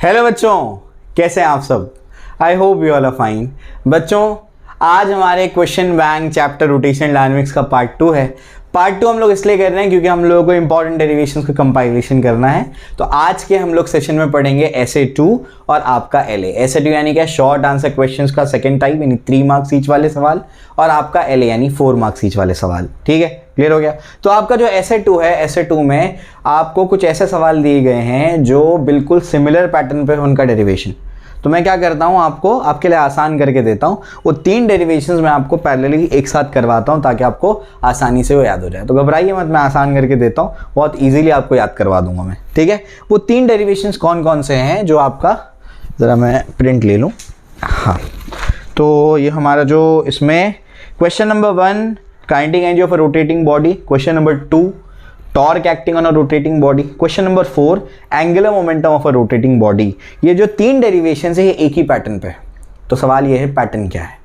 Hello बच्चों, कैसे हैं आप सब। I hope you all are fine. बच्चों, आज हमारे question bank chapter rotation dynamics का पार्ट 2 है। पार्ट 2 हम लोग इसलिए कर रहे हैं क्योंकि हम लोगों को इंपॉर्टेंट डेरिवेशंस का कंपाइलेशन करना है। तो आज के हम लोग सेशन में पढ़ेंगे SA2 और आपका LA। SA2 यानी क्या, शॉर्ट आंसर क्वेश्चंस का सेकंड टाइप यानी 3 मार्क्स ईच वाले सवाल, और आपका LA यानी 4 मार्क्स ईच वाले सवाल। ठीक है, क्लियर हो गया। तो आपका जो SA2 है, SA2 में आपको कुछ ऐसे सवाल दिए गए हैं जो बिल्कुल सिमिलर पैटर्न पे उनका डेरिवेशन। तो मैं क्या करता हूँ, आपके लिए आसान करके देता हूँ। वो 3 डेरिवेशंस मैं आपको पैरेलली एक साथ करवाता हूँ ताकि आपको आसानी से वो याद हो जाए। तो घबराइए मत, मैं आसान करके देता हूँ, बहुत इजीली आपको याद करवा दूंगा मैं। ठीक है, वो 3 डेरिवेशंस कौन कौन से हैं जो आपका, ज़रा मैं प्रिंट ले लूँ। हाँ, तो ये हमारा जो इसमें question number 1 kinetic energy of a rotating body, question number 2 torque acting on a rotating body, question number 4 angular momentum of a rotating body. ये जो 3 डेरिवेशन है ये एक ही पैटर्न पे। तो सवाल ये है, पैटर्न क्या है।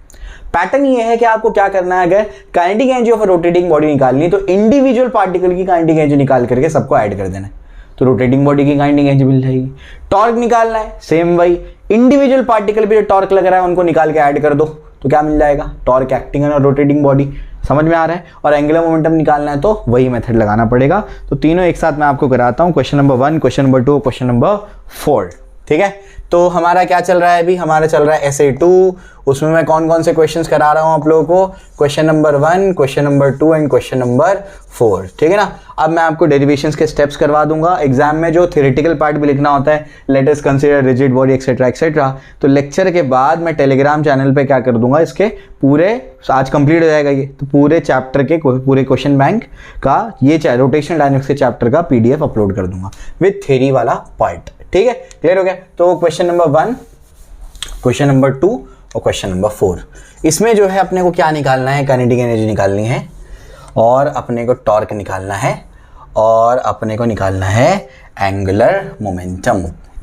पैटर्न ये है कि आपको क्या करना है, अगर kinetic energy of a rotating body निकालनी है तो इंडिविजुअल पार्टिकल की काइनेटिक एनर्जी निकाल करके सबको ऐड कर देना है, तो रोटेटिंग बॉडी की काइनेटिक एनर्जी मिल जाएगी। टॉर्क निकालना है, सेम वही, इंडिविजुअल पार्टिकल पे जो टॉर्क लग रहा है उनको निकाल के ऐड कर दो, तो क्या मिल जाएगा, torque acting on a rotating body. समझ में आ रहा है। और एंगुलर मोमेंटम निकालना है तो वही मेथड लगाना पड़ेगा। तो तीनों एक साथ मैं आपको कराता हूं, question number 1, question number 2, question number 4। ठीक है, तो हमारा क्या चल रहा है अभी, हमारा चल रहा है SA2। उसमें मैं कौन कौन से क्वेश्चंस करा रहा हूं आप लोगों को, question number 1, question number 2 and question number 4। ठीक है ना। अब मैं आपको डेरिवेशंस के स्टेप्स करवा दूंगा। एग्जाम में जो थ्योरेटिकल पार्ट भी लिखना होता है, let us consider rigid body etcetera etcetera, तो लेक्चर के बाद मैं टेलीग्राम चैनल पे क्या कर दूंगा, इसके पूरे, आज कंप्लीट हो जाएगा ये, तो पूरे चैप्टर के पूरे क्वेश्चन बैंक का ये रोटेशनल डायनेमिक्स के चैप्टर का PDF अपलोड कर दूंगा विद थ्योरी वाला पार्ट। ठीक है, क्लियर हो गया। तो क्वेश्चन नंबर 1, क्वेश्चन नंबर 2 और क्वेश्चन नंबर 4, इसमें जो है अपने को क्या निकालना है, काइनेटिक एनर्जी निकालनी है, और अपने को टॉर्क निकालना है, और अपने को निकालना है एंगुलर मोमेंटम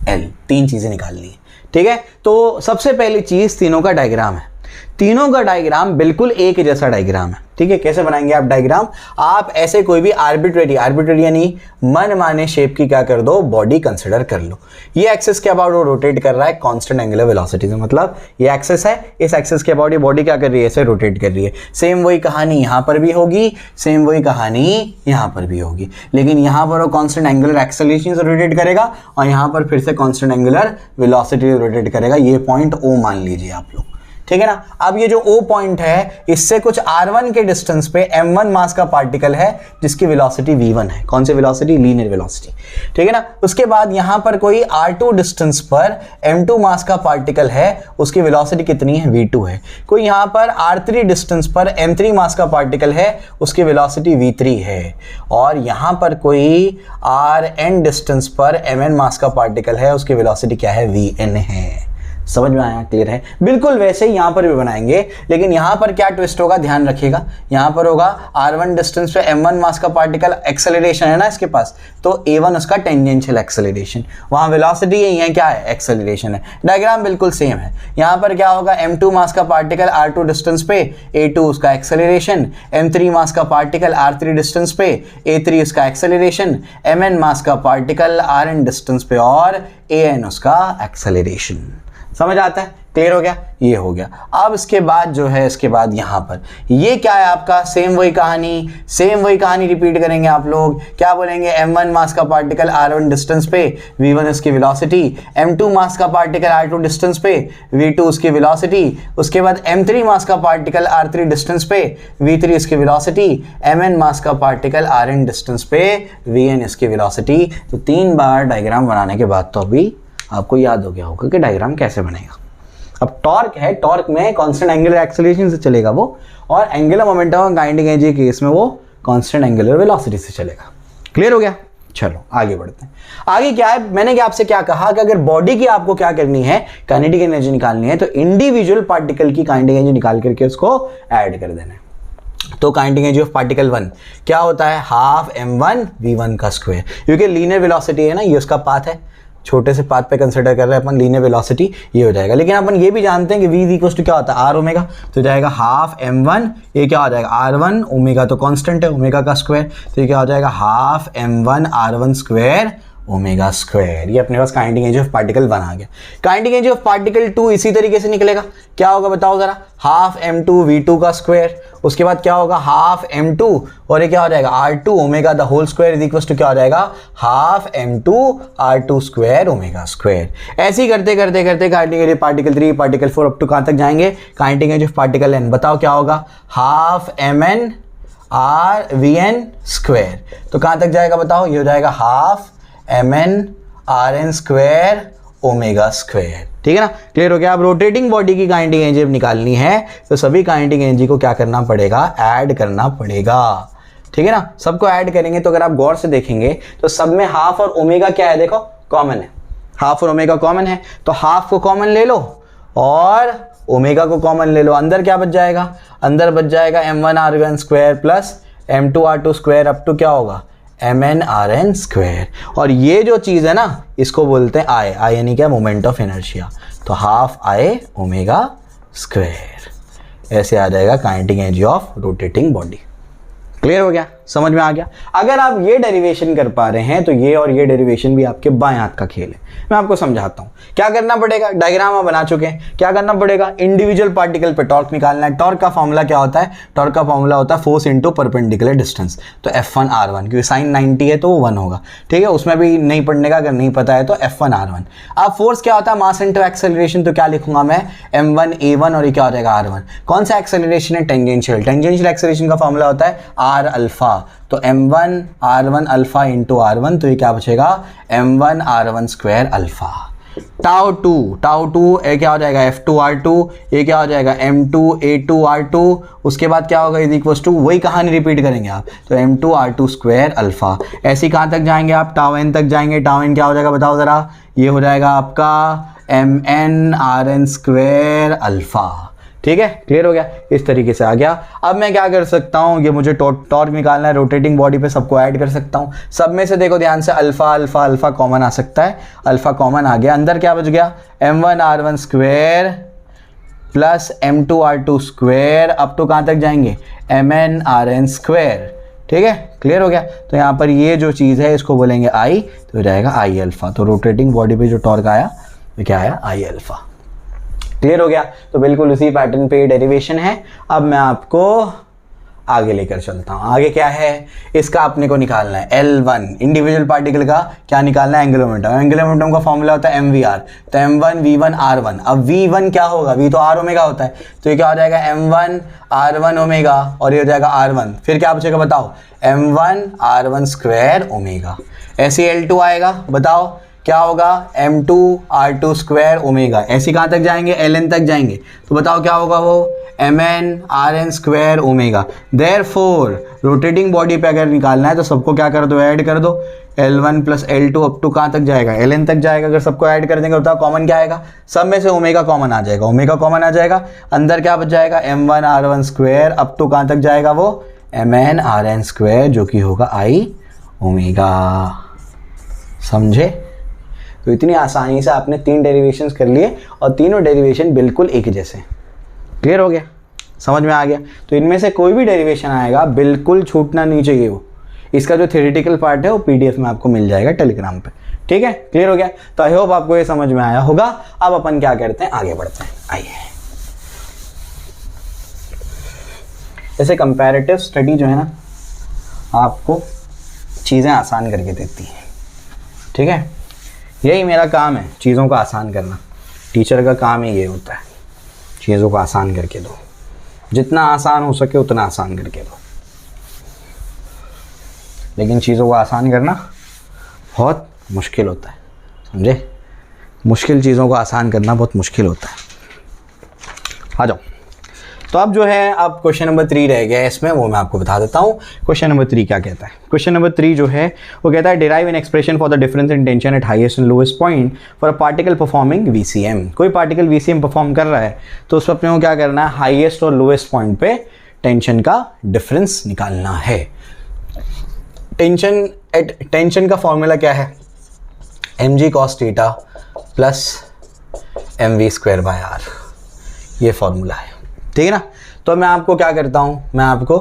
L। 3 चीजें निकालनी है। ठीक है, तो सबसे पहली चीज तीनों का डायग्राम है। तीनों का डायग्राम बिल्कुल एक जैसा डायग्राम है। ठीक है, कैसे बनाएंगे आप डायग्राम, आप ऐसे कोई भी आर्बिट्रेरी यानी मन माने शेप की क्या कर दो, बॉडी कंसिडर कर लो। ये एक्सिस के अबाउट वो रोटेट कर रहा है कांस्टेंट एंगुलर वेलोसिटी से, मतलब ये एक्सिस है, इस एक्सिस के अबाउट ये बॉडी क्या कर रही है, ऐसे रोटेट कर रही है। सेम वही कहानी यहाँ पर भी होगी, सेम वही कहानी यहाँ पर भी होगी, लेकिन यहाँ पर वो कांस्टेंट एंगुलर एक्सेलरेशन से रोटेट करेगा और यहाँ पर फिर से कांस्टेंट एंगुलर वेलोसिटी से रोटेट करेगा। ये पॉइंट O मान लीजिए आप लोग। ठीक है ना। अब ये जो O पॉइंट है, इससे कुछ R1 के डिस्टेंस पे M1 मास का पार्टिकल है जिसकी वेलोसिटी V1 है। कौन सी वेलोसिटी, लीनियर वेलोसिटी। ठीक है ना। उसके बाद यहां पर कोई R2 डिस्टेंस पर M2 मास का पार्टिकल है, उसकी वेलोसिटी कितनी है, V2 है। कोई यहां पर R3 डिस्टेंस पर M3 मास का पार्टिकल है, उसकी वेलोसिटी V3 है। और यहां पर कोई Rn डिस्टेंस पर Mn मास का पार्टिकल है, उसकी वेलोसिटी क्या है, Vn है। समझ में आया, क्लियर है। बिल्कुल वैसे ही यहां पर भी बनाएंगे, लेकिन यहां पर क्या ट्विस्ट होगा, ध्यान रखिएगा। यहां पर होगा R1 डिस्टेंस पे M1 मास का पार्टिकल, एक्सेलरेशन है ना इसके पास, तो A1 उसका टेंजेंशियल एक्सेलरेशन, वहां वेलोसिटी यही है, क्या है, एक्सेलरेशन है। डायग्राम बिल्कुल सेम है। यहां पर क्या होगा, M2 मास का पार्टिकल R2 डिस्टेंस पे, A2 उसका एक्सेलरेशन, M3 मास का पार्टिकल R3 डिस्टेंस पे, A3 उसका एक्सेलरेशन, Mn मास का पार्टिकल Rn डिस्टेंस पे और An उसका एक्सेलरेशन। समझ आता है, क्लियर हो गया, ये हो गया। अब इसके बाद जो है, इसके बाद यहाँ पर ये क्या है आपका, सेम वही कहानी रिपीट करेंगे आप लोग। क्या बोलेंगे, M1 मास का पार्टिकल R1 डिस्टेंस पे, V1 इसकी वेलोसिटी, M2 मास का पार्टिकल R2 डिस्टेंस पे, V2 उसकी वेलोसिटी, उसके बाद M3 मास का पार्टिकल R3 डिस्टेंस पे, V3 इसकी वेलोसिटी, Mn मास का पार्टिकल Rn डिस्टेंस पे, Vn इसकी वेलोसिटी। तो 3 बार डायग्राम बनाने के बाद तो अभी आपको याद हो गया होगा कि डायग्राम कैसे बनेगा। अब टॉर्क है, टॉर्क में कांस्टेंट एंगुलर एक्सेलरेशन से चलेगा वो, और एंगुलर मोमेंटम और काइनेटिक एनर्जी के केस में वो कांस्टेंट एंगुलर वेलोसिटी से चलेगा। क्लियर हो गया। चलो आगे बढ़ते हैं। आगे क्या है, मैंने आपसे क्या कहा कि अगर बॉडी की आपको क्या करनी है, काइनेटिक एनर्जी निकालनी है, तो इंडिविजुअल पार्टिकल की काइनेटिक एनर्जी निकाल करके उसको ऐड कर देना है। तो काइनेटिक एनर्जी ऑफ पार्टिकल 1 क्या होता है, हाफ M1 V1 का स्क्वायर, क्योंकि लीनियर वेलोसिटी है ना, ये उसका पाथ है, छोटे से पाथ पे कंसिडर कर रहे हैं अपन लीनियर वेलोसिटी, ये हो जाएगा। लेकिन अपन ये भी जानते हैं कि V इक्वल्स टू क्या होता है, R ओमेगा, तो जाएगा हाफ M1, ये क्या हो जाएगा R1 ओमेगा, तो कांस्टेंट है ओमेगा का स्क्वायर, तो ये क्या हो जाएगा half M1 R1 square omega square. ये अपने पास काइनेटिक एनर्जी ऑफ पार्टिकल 1 आ गया। काइनेटिक एनर्जी ऑफ पार्टिकल 2 इसी तरीके से निकलेगा। क्या होगा बताओ जरा, हाफ m2 v2 का स्क्वायर, उसके बाद क्या होगा हाफ m2 और ये क्या हो जाएगा r2 omega the whole square is equal to क्या हो जाएगा half m2 r2 square omega square. ऐसे ही करते करते करते kinetic energy particle 3 particle 4 up to कहां तक जाएंगे, kinetic energy of particle n। बताओ क्या होगा half mn r vn square. तो कहां तक जाएगा बताओ, ये हो जाएगा half mn rn square omega square. ठीक है ना, क्लियर हो गया। अब रोटेटिंग बॉडी की काइनेटिक एनर्जी निकालनी है तो सभी काइनेटिक एनर्जी को क्या करना पड़ेगा, ऐड करना पड़ेगा। ठीक है ना, सबको ऐड करेंगे तो अगर आप गौर से देखेंगे तो सब में हाफ और ओमेगा क्या है, देखो कॉमन है, हाफ और ओमेगा कॉमन है, तो हाफ को कॉमन ले लो और ओमेगा को कॉमन ले लो। अंदर क्या बच जाएगा, अंदर बच जाएगा m1 r1 square plus m2 r2 square up to क्या होगा mn rn स्क्वायर। और ये जो चीज है ना इसको बोलते हैं आई, आई यानी क्या मोमेंट ऑफ इनर्शिया। तो हाफ आई ओमेगा स्क्वायर, ऐसे आ जाएगा kinetic energy of rotating body. Clear हो गया, समझ में आ गया। अगर आप ये डेरिवेशन कर पा रहे हैं तो ये और ये डेरिवेशन भी आपके बाएं हाथ का खेल है। मैं आपको समझाता हूं क्या करना पड़ेगा। डायग्राम आप बना चुके हैं, क्या करना पड़ेगा, इंडिविजुअल पार्टिकल पे टॉर्क निकालना है। टॉर्क का फॉर्मूला क्या होता है, टॉर्क का फॉर्मूला होता है फोर्स इंटू परपेंडिकुलर डिस्टेंस। तो F1 R1, क्योंकि साइन 90 है तो वो 1 होगा। ठीक है, उसमें भी नहीं पढ़ने का, अगर नहीं पता है तो F1 R1। अब फोर्स क्या होता है, मास इंटू एक्सेलरेशन। तो क्या लिखूंगा मैं m1 a1 और ये क्या हो जाएगा r1। कौन सा एक्सेलरेशन है, टेंजेंशियल। टेंजेंशियल एक्सेलरेशन का फॉर्मूला होता है r अल्फा। तो m1 r1 alpha into r1, तो ये क्या बचेगा m1 r1 square alpha. Tau to ये क्या हो जाएगा f2 r2, ये क्या हो जाएगा m2 a2 r2। उसके बाद क्या होगा इज इक्वल टू, वही कहानी रिपीट करेंगे आप, तो m2 r2 स्क्वायर अल्फा। ऐसे कहाँ तक जाएंगे आप, टाउ n तक जाएंगे। टाउ n क्या हो जाएगा बताओ जरा, ये हो जाएगा आपका mn rn स्क्वायर अल्फा। ठीक है, क्लियर हो गया, इस तरीके से आ गया। अब मैं क्या कर सकता हूँ, ये मुझे टॉर्क निकालना है रोटेटिंग बॉडी पे, सबको ऐड कर सकता हूँ। सब में से देखो ध्यान से अल्फा अल्फा अल्फा कॉमन आ सकता है, अल्फा कॉमन आ गया। अंदर क्या बच गया m1 r1 square plus m2 r2 square up to कहाँ तक जाएंगे mn rn स्क्वायर। ठीक है, क्लियर हो गया। तो यहाँ पर ये जो चीज़ है इसको बोलेंगे आई, तो हो जाएगा आई अल्फा। तो रोटेटिंग बॉडी पे जो टॉर्क आया वो क्या आया, आई अल्फा। क्लियर हो गया, तो बिल्कुल उसी पैटर्न पे डेरिवेशन है। अब मैं आपको आगे लेकर चलता हूँ। आगे क्या है, इसका अपने को निकालना है L1, इंडिविजुअल पार्टिकल का क्या निकालना है, एंगुलर मोमेंटम। एंगुलर मोमेंटम का फॉर्मूला होता है mvr। तो m1 v1 r1। अब v1 क्या होगा, v तो r ओमेगा होता है, तो ये क्या हो जाएगा m1 r1 ओमेगा और ये हो जाएगा r1। फिर क्या बचेगा बताओ m1 r1 स्क्वायर ओमेगा। ऐसे L2 आएगा, बताओ क्या होगा m2 r2 स्क्वायर ओमेगा। ऐसे कहाँ तक जाएंगे, ln तक जाएंगे, तो बताओ क्या होगा वो mn rn square omega. Therefore rotating body पे अगर निकालना है तो सबको क्या कर दो, ऐड कर दो। L1 plus L2 up to कहाँ तक जाएगा, ln तक जाएगा। अगर सबको ऐड कर देंगे बताओ कॉमन क्या आएगा, सब में से ओमेगा कॉमन आ जाएगा, ओमेगा कॉमन आ जाएगा। अंदर क्या बच जाएगा m1 r1 square up to कहाँ तक जाएगा वो mn rn स्क्वायर, जो कि होगा आई ओमेगा। समझे, तो इतनी आसानी से आपने 3 डेरिवेशंस कर लिए और तीनों डेरिवेशन बिल्कुल एक जैसे। क्लियर हो गया, समझ में आ गया। तो इनमें से कोई भी डेरिवेशन आएगा बिल्कुल छूटना नहीं चाहिए वो। इसका जो थ्योरेटिकल पार्ट है वो PDF में आपको मिल जाएगा टेलीग्राम पे। ठीक है, क्लियर हो गया। तो आई होप आपको ये समझ में आया होगा। अब अपन क्या करते हैं, आगे बढ़ते हैं। आइए, जैसे कंपैरेटिव स्टडी जो है ना आपको चीज़ें आसान करके देती है। ठीक है, यही मेरा काम है, चीज़ों को आसान करना। टीचर का काम ही ये होता है, चीज़ों को आसान करके दो, जितना आसान हो सके उतना आसान करके दो। लेकिन चीज़ों को आसान करना बहुत मुश्किल होता है, समझे। मुश्किल चीज़ों को आसान करना बहुत मुश्किल होता है। आ जाओ, तो अब जो है अब क्वेश्चन नंबर 3 रह गया है इसमें, वो मैं आपको बता देता हूँ। क्वेश्चन नंबर 3 क्या कहता है, क्वेश्चन नंबर 3 जो है वो कहता है derive an expression for the difference in tension eight highest and lowest point for a particle performing VCM। कोई पार्टिकल VCM परफॉर्म कर रहा है तो उस अपने को क्या करना है, हाईएस्ट और लोएस्ट पॉइंट पे टेंशन का डिफरेंस निकालना है। टेंशन का फॉर्मूला क्या है, mg cos theta plus mv square by r, ये फॉर्मूला है। ठीक है ना। तो मैं आपको क्या करता हूँ, मैं आपको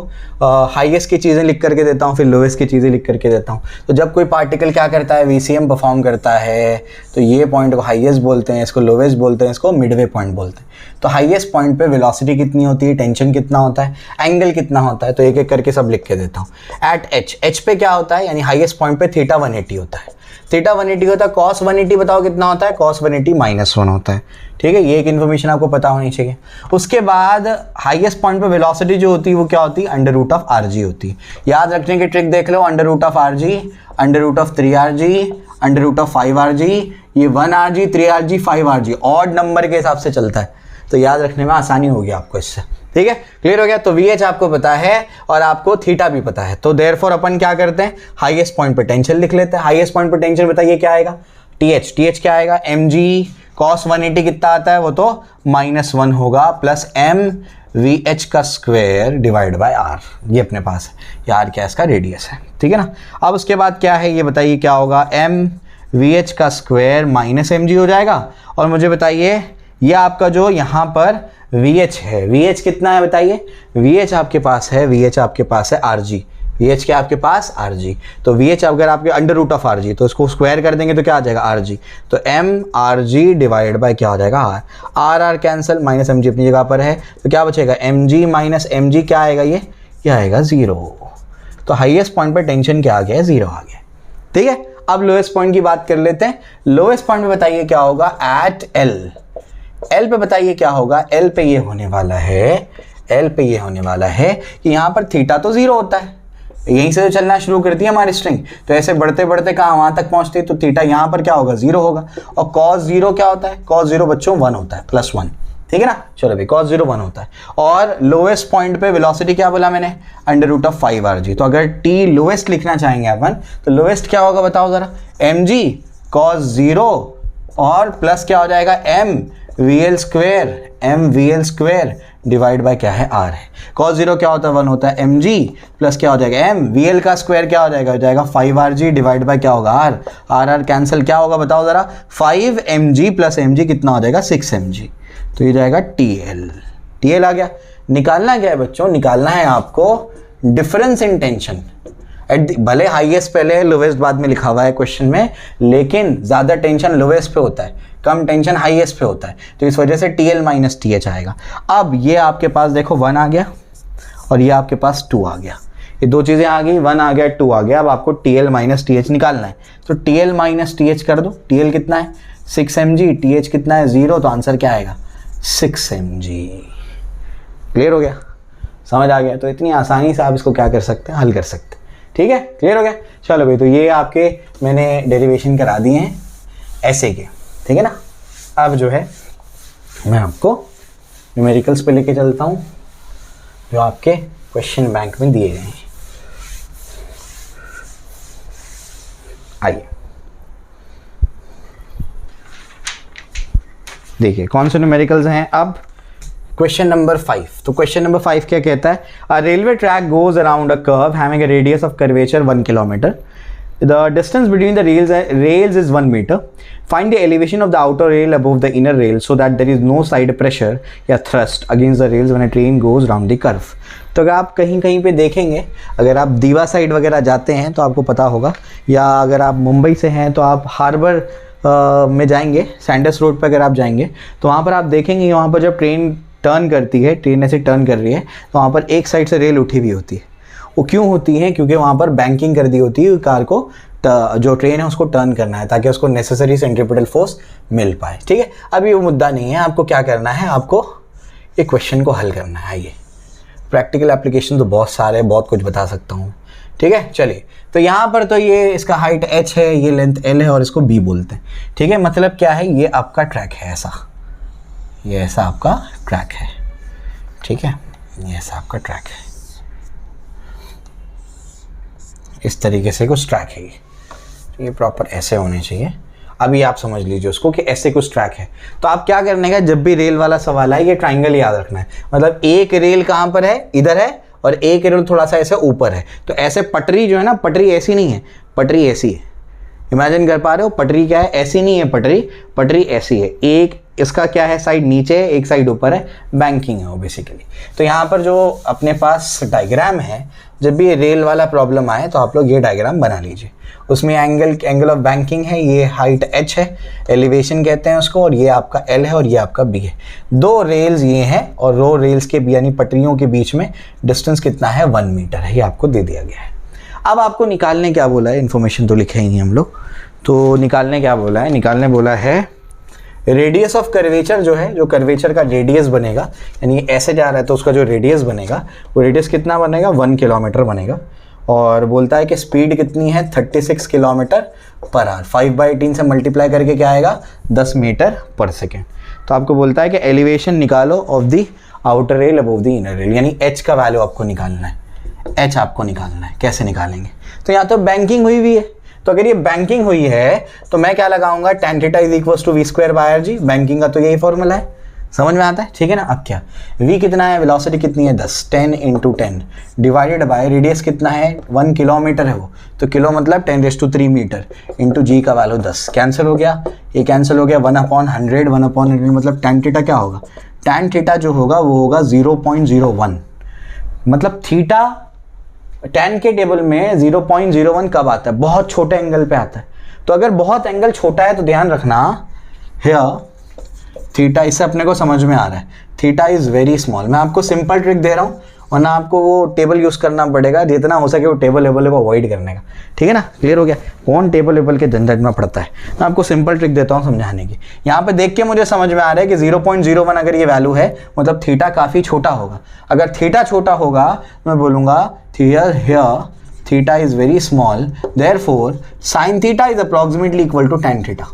हाईएस्ट की चीज़ें लिख करके देता हूँ, फिर लोवेस्ट की चीज़ें लिख करके देता हूँ। तो जब कोई पार्टिकल क्या करता है, VCM परफॉर्म करता है, तो ये पॉइंट को हाईएस्ट बोलते हैं, इसको लोवेस्ट बोलते हैं, इसको मिडवे पॉइंट बोलते हैं। तो हाईएस्ट पॉइंट पे वेलोसिटी कितनी होती है, टेंशन कितना होता है, एंगल कितना होता है, तो एक एक करके सब लिख के देता हूँ। एट एच पे क्या होता है, यानी हाईएस्ट पॉइंट पे थीटा 180 होता है, थीटा 180 होता है। कॉस 180 बताओ कितना होता है, कॉस 180 -1 होता है। ठीक है, ये एक इन्फॉर्मेशन आपको पता होनी चाहिए। उसके बाद हाईएस्ट पॉइंट पे वेलोसिटी जो होती है वो क्या होती है, √RG होती है। याद रखने की ट्रिक देख लो, √RG, √3RG, √5RG, ये 1RG, 3RG, 5RG odd number के हिसाब से चलता है, तो याद रखने में आसानी होगी आपको इससे। ठीक है, क्लियर हो गया। तो VH आपको पता है और आपको थीटा भी पता है, तो देयरफॉर अपन क्या करते हैं, हाईएस्ट पॉइंट पे टेंशन लिख लेते हैं। हाईएस्ट पॉइंट पे टेंशन बताइए क्या आएगा, TH क्या आएगा, mg cos 180 कितना आता है, वो तो -1 होगा, प्लस mVH का स्क्वायर डिवाइड बाय r, ये अपने पास है, ये r क्या इसका रेडियस है। ठीक है ना। अब उसके बाद क्या है ये बताइए क्या होगा, mVH का स्क्वायर -mg हो जाएगा। और मुझे बताइए ये आपका जो यहाँ पर VH है, VH कितना है बताइए, VH आपके पास है, VH आपके पास है RG, VH क्या आपके पास RG, तो VH अगर आपके √RG, तो इसको स्क्वायर कर देंगे तो क्या आ जाएगा RG, तो mRG डिवाइड बाय क्या हो जाएगा R कैंसिल, -mg अपनी जगह पर है, तो क्या बचेगा mg -mg, क्या आएगा ये आएगा 0। तो हाईएस्ट पॉइंट पर टेंशन क्या आ गया है, 0 आ गया। ठीक है, अब लोएस्ट पॉइंट की बात कर लेते हैं। लोएस्ट पॉइंट में बताइए क्या होगा, एट L पे बताइए क्या होगा, L पे ये होने वाला है कि यहाँ पर थीटा तो 0 होता है, यहीं से तो चलना शुरू करती है हमारी स्ट्रिंग, तो ऐसे बढ़ते बढ़ते कहाँ वहाँ तक पहुँचती है, तो थीटा यहाँ पर क्या होगा, 0 होगा। और cos 0 क्या होता है, cos 0 बच्चों 1 होता है, +1। ठीक है ना, चलो भाई cos 0 1 होता है। और लोएस्ट पॉइंट पे वेलोसिटी क्या बोला मैंने, √5RG। तो अगर T लोएस्ट लिखना चाहेंगे अपन, तो लोएस्ट क्या होगा बताओ जरा, mg cos 0 और प्लस क्या हो जाएगा, mVL स्क्वायर डिवाइड बाय क्या है, r है। cos 0 क्या होता है, 1 होता है, mg प्लस क्या हो जाएगा, mVL का स्क्वायर क्या हो जाएगा 5RG डिवाइड बाय क्या होगा, r कैंसिल, क्या होगा बताओ जरा, 5mg प्लस mg कितना हो जाएगा, 6mg, तो ये जाएगा TL आ गया। निकालना क्या है बच्चों, निकालना है आपको डिफरेंस इन टेंशन। भले हाईएस्ट पहले है, लोवेस्ट बाद में लिखा हुआ है क्वेश्चन में, लेकिन ज्यादा टेंशन लोवेस्ट पे होता है, कम टेंशन हाईएस्ट पे होता है, तो इस वजह से TL -TH आएगा। अब ये आपके पास देखो 1 आ गया और ये आपके पास 2 आ गया, ये दो चीजें आ गई, 1 आ गया 2 आ गया। अब आपको TL -TH निकालना है, तो TL -TH कर दो। TL कितना है 6mg, TH कितना है 0, तो आंसर क्या आएगा 6mg। क्लियर हो गया, समझ आ गया। तो इतनी आसानी से आप इसको क्या कर सकते हैं, हल कर सकते हैं। ठीक है, क्लियर हो गया। चलो भाई, तो ये आपके मैंने डेरिवेशन करा दिए हैं ऐसे के, ठीक है ना। अब जो है मैं आपको न्यूमेरिकल्स पे लेके चलता हूँ जो आपके क्वेश्चन बैंक में दिए गए हैं। आइए देखिए कौन से न्यूमेरिकल्स हैं। अब क्वेश्चन नंबर 5, तो क्वेश्चन नंबर 5 क्या कहता है, a railway track goes around a curve having a radius of curvature 1 kilometre, the distance between the rails is 1 meter, find the elevation of the outer rail above the inner rail so that there is no side pressure या thrust against the rails when a train goes round the curve। तो अगर आप कहीं कहीं पे देखेंगे, अगर आप दीवा साइड वगैरह जाते हैं तो आपको पता होगा, या अगर आप मुंबई से हैं तो आप हार्बर में जाएंगे, सैंडर्स रोड पर अगर आप जाएंगे तो वहाँ पर आप देखेंगे, वहाँ पर जब ट्रेन टर्न करती है, ट्रेन ऐसे टर्न कर रही है, तो वहाँ पर एक साइड से रेल उठी हुई होती है। वो क्यों होती है, क्योंकि वहाँ पर बैंकिंग कर दी होती है, कार को जो ट्रेन है उसको टर्न करना है ताकि उसको नेसेसरी सेंट्रीपिटल फोर्स मिल पाए। ठीक है, अभी वो मुद्दा नहीं है, आपको क्या करना है, आपको एक क्वेश्चन को हल करना है। आइए, प्रैक्टिकल एप्लीकेशन तो बहुत सारे हैं, बहुत कुछ बता सकता हूँ। ठीक है, चलिए, तो यहाँ पर तो ये इसका हाइट h है, ये लेंथ l है और इसको b बोलते हैं। ठीक है, मतलब क्या है, ये आपका ट्रैक है, ऐसा, ये ऐसा आपका ट्रैक है। ठीक है, ये ऐसा आपका ट्रैक है, इस तरीके से कुछ ट्रैक है ये प्रॉपर ऐसे होने चाहिए। अभी आप समझ लीजिए उसको कि ऐसे कुछ ट्रैक है। तो आप क्या करने का, जब भी रेल वाला सवाल है, ये ट्राइंगल याद रखना है। मतलब एक रेल कहाँ पर है, इधर है, और एक रेल थोड़ा सा ऐसे ऊपर है। तो ऐसे पटरी जो है ना, पटरी ऐसी नहीं है, पटरी ऐसी है, इमेजिन कर पा रहे हो, पटरी क्या है, ऐसी नहीं है पटरी, पटरी ऐसी है, एक इसका क्या है साइड नीचे है, एक साइड ऊपर है, बैंकिंग है वो बेसिकली। तो यहाँ पर जो अपने पास डायग्राम है, जब भी ये रेल वाला प्रॉब्लम आए तो आप लोग ये डायग्राम बना लीजिए। उसमें एंगल ऑफ बैंकिंग है, ये हाइट h है, एलिवेशन कहते हैं उसको, और ये आपका L है और ये आपका B है। दो रेल्स ये हैं और दो रेल्स के यानी पटरियों के बीच में डिस्टेंस कितना है, 1 मीटर है, ये आपको दे दिया गया है। अब आपको निकालने क्या बोला है, इन्फॉर्मेशन तो लिखे ही हैं हम लोग, तो निकालने क्या बोला है, निकालने बोला है रेडियस ऑफ कर्वेचर जो है, जो कर्वेचर का रेडियस बनेगा, यानी ऐसे जा रहा है तो उसका जो रेडियस बनेगा वो रेडियस कितना बनेगा, 1 किलोमीटर बनेगा। और बोलता है कि स्पीड कितनी है, 36 किलोमीटर पर आवर, 5/3 से मल्टीप्लाई करके क्या आएगा, 10 मीटर पर सेकेंड। तो आपको बोलता है कि एलिवेशन निकालो of the outer rail above the inner rail, यानी h का वैल्यू आपको निकालना है, h आपको निकालना है। कैसे निकालेंगे, तो यहाँ तो बैंकिंग हुई हुई है, तो अगर ये बैंकिंग हुई है तो मैं क्या लगाऊंगा, tan θ = v²/rg, बैंकिंग का तो यही फॉर्मूला है, समझ में आता है, ठीक है ना। अब क्या, v कितना है, वेलोसिटी कितनी है 10, 10 × 10 डिवाइडेड बाय रेडियस कितना है, 1 किलोमीटर है वो, तो किलो मतलब 10⁻³ मीटर इंटू g का वैल्यू 10, कैंसिल हो गया, ये कैंसिल हो गया, 1/100, 1/100 मतलब tan θ क्या होगा, tan θ जो होगा वो होगा 0.01, मतलब थीटा tan के टेबल में 0.01 कब आता है, बहुत छोटे एंगल पे आता है। तो अगर बहुत एंगल छोटा है तो ध्यान रखना हियर थीटा, इससे अपने को समझ में आ रहा है थीटा इज वेरी स्मॉल। मैं आपको सिंपल ट्रिक दे रहा हूँ, वरना आपको वो टेबल यूज करना पड़ेगा, जितना हो सके वो टेबल लेवल को अवॉइड करने का, ठीक है ना। क्लियर हो गया, कौन टेबल लेवल के झंझट में पड़ता है। मैं आपको सिंपल ट्रिक देता हूँ समझाने की। यहाँ पे देख के मुझे समझ में आ रहा है कि 0.01 अगर ये वैल्यू है मतलब थीटा काफ़ी छोटा होगा। अगर थीटा छोटा होगा मैं बोलूँगा here theta is very small, therefore sine theta is approximately equal to tan theta.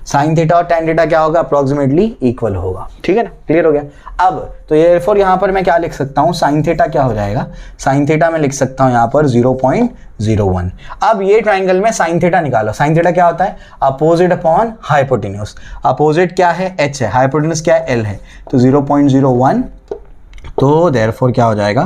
Sine theta और tan थीटा क्या होगा, अप्रॉक्सिमेटली इक्वल होगा, ठीक है ना। क्लियर हो गया। अब तो ये यहाँ पर मैं क्या लिख सकता हूँ, साइन थीटा क्या हो जाएगा, साइन थीटा में लिख सकता हूँ यहाँ पर 0.01। अब ये ट्राइंगल में साइन थीटा निकालो। साइन थीटा क्या होता है, अपोजिट अपॉन हाइपोटेन्यूज। अपोजिट क्या है, h है, हाइपोटेन्यूज क्या है, l है, तो 0.01। तो देयरफॉर क्या हो जाएगा,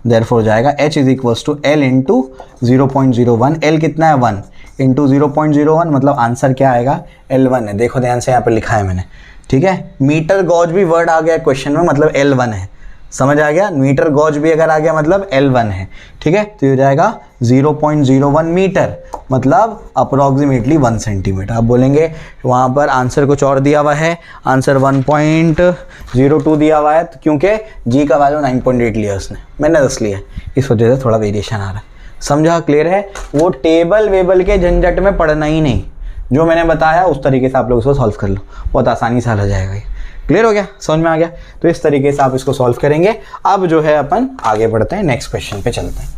देयरफॉर हो जाएगा h is equals to l into 0.01। l कितना है 1 इंटू 0.01, मतलब आंसर क्या आएगा, L1 है। देखो ध्यान से यहाँ पर लिखा है मैंने, ठीक है। मीटर गॉज भी वर्ड आ गया क्वेश्चन में, मतलब L1 है, समझ आ गया। मीटर गॉज भी अगर आ गया मतलब L1 है, ठीक है। तो ये हो जाएगा 0.01 मीटर, मतलब अप्रोक्सीमेटली 1 सेंटीमीटर। आप बोलेंगे वहाँ पर आंसर कुछ और दिया हुआ है, आंसर 1.02 दिया हुआ है, तो क्योंकि जी का वैल्यू 9.8 लिया उसने, मैंने 10 लिया, इस वजह से थोड़ा वेरिएशन आ रहा है। समझा, क्लियर है। वो टेबल वेबल के झंझट में पढ़ना ही नहीं, जो मैंने बताया उस तरीके से आप लोग इसको सॉल्व कर लो, बहुत आसानी से हल हो जाएगा ये। क्लियर हो गया, समझ में आ गया। तो इस तरीके से आप इसको सॉल्व करेंगे। अब जो है अपन आगे बढ़ते हैं, नेक्स्ट क्वेश्चन पे चलते हैं।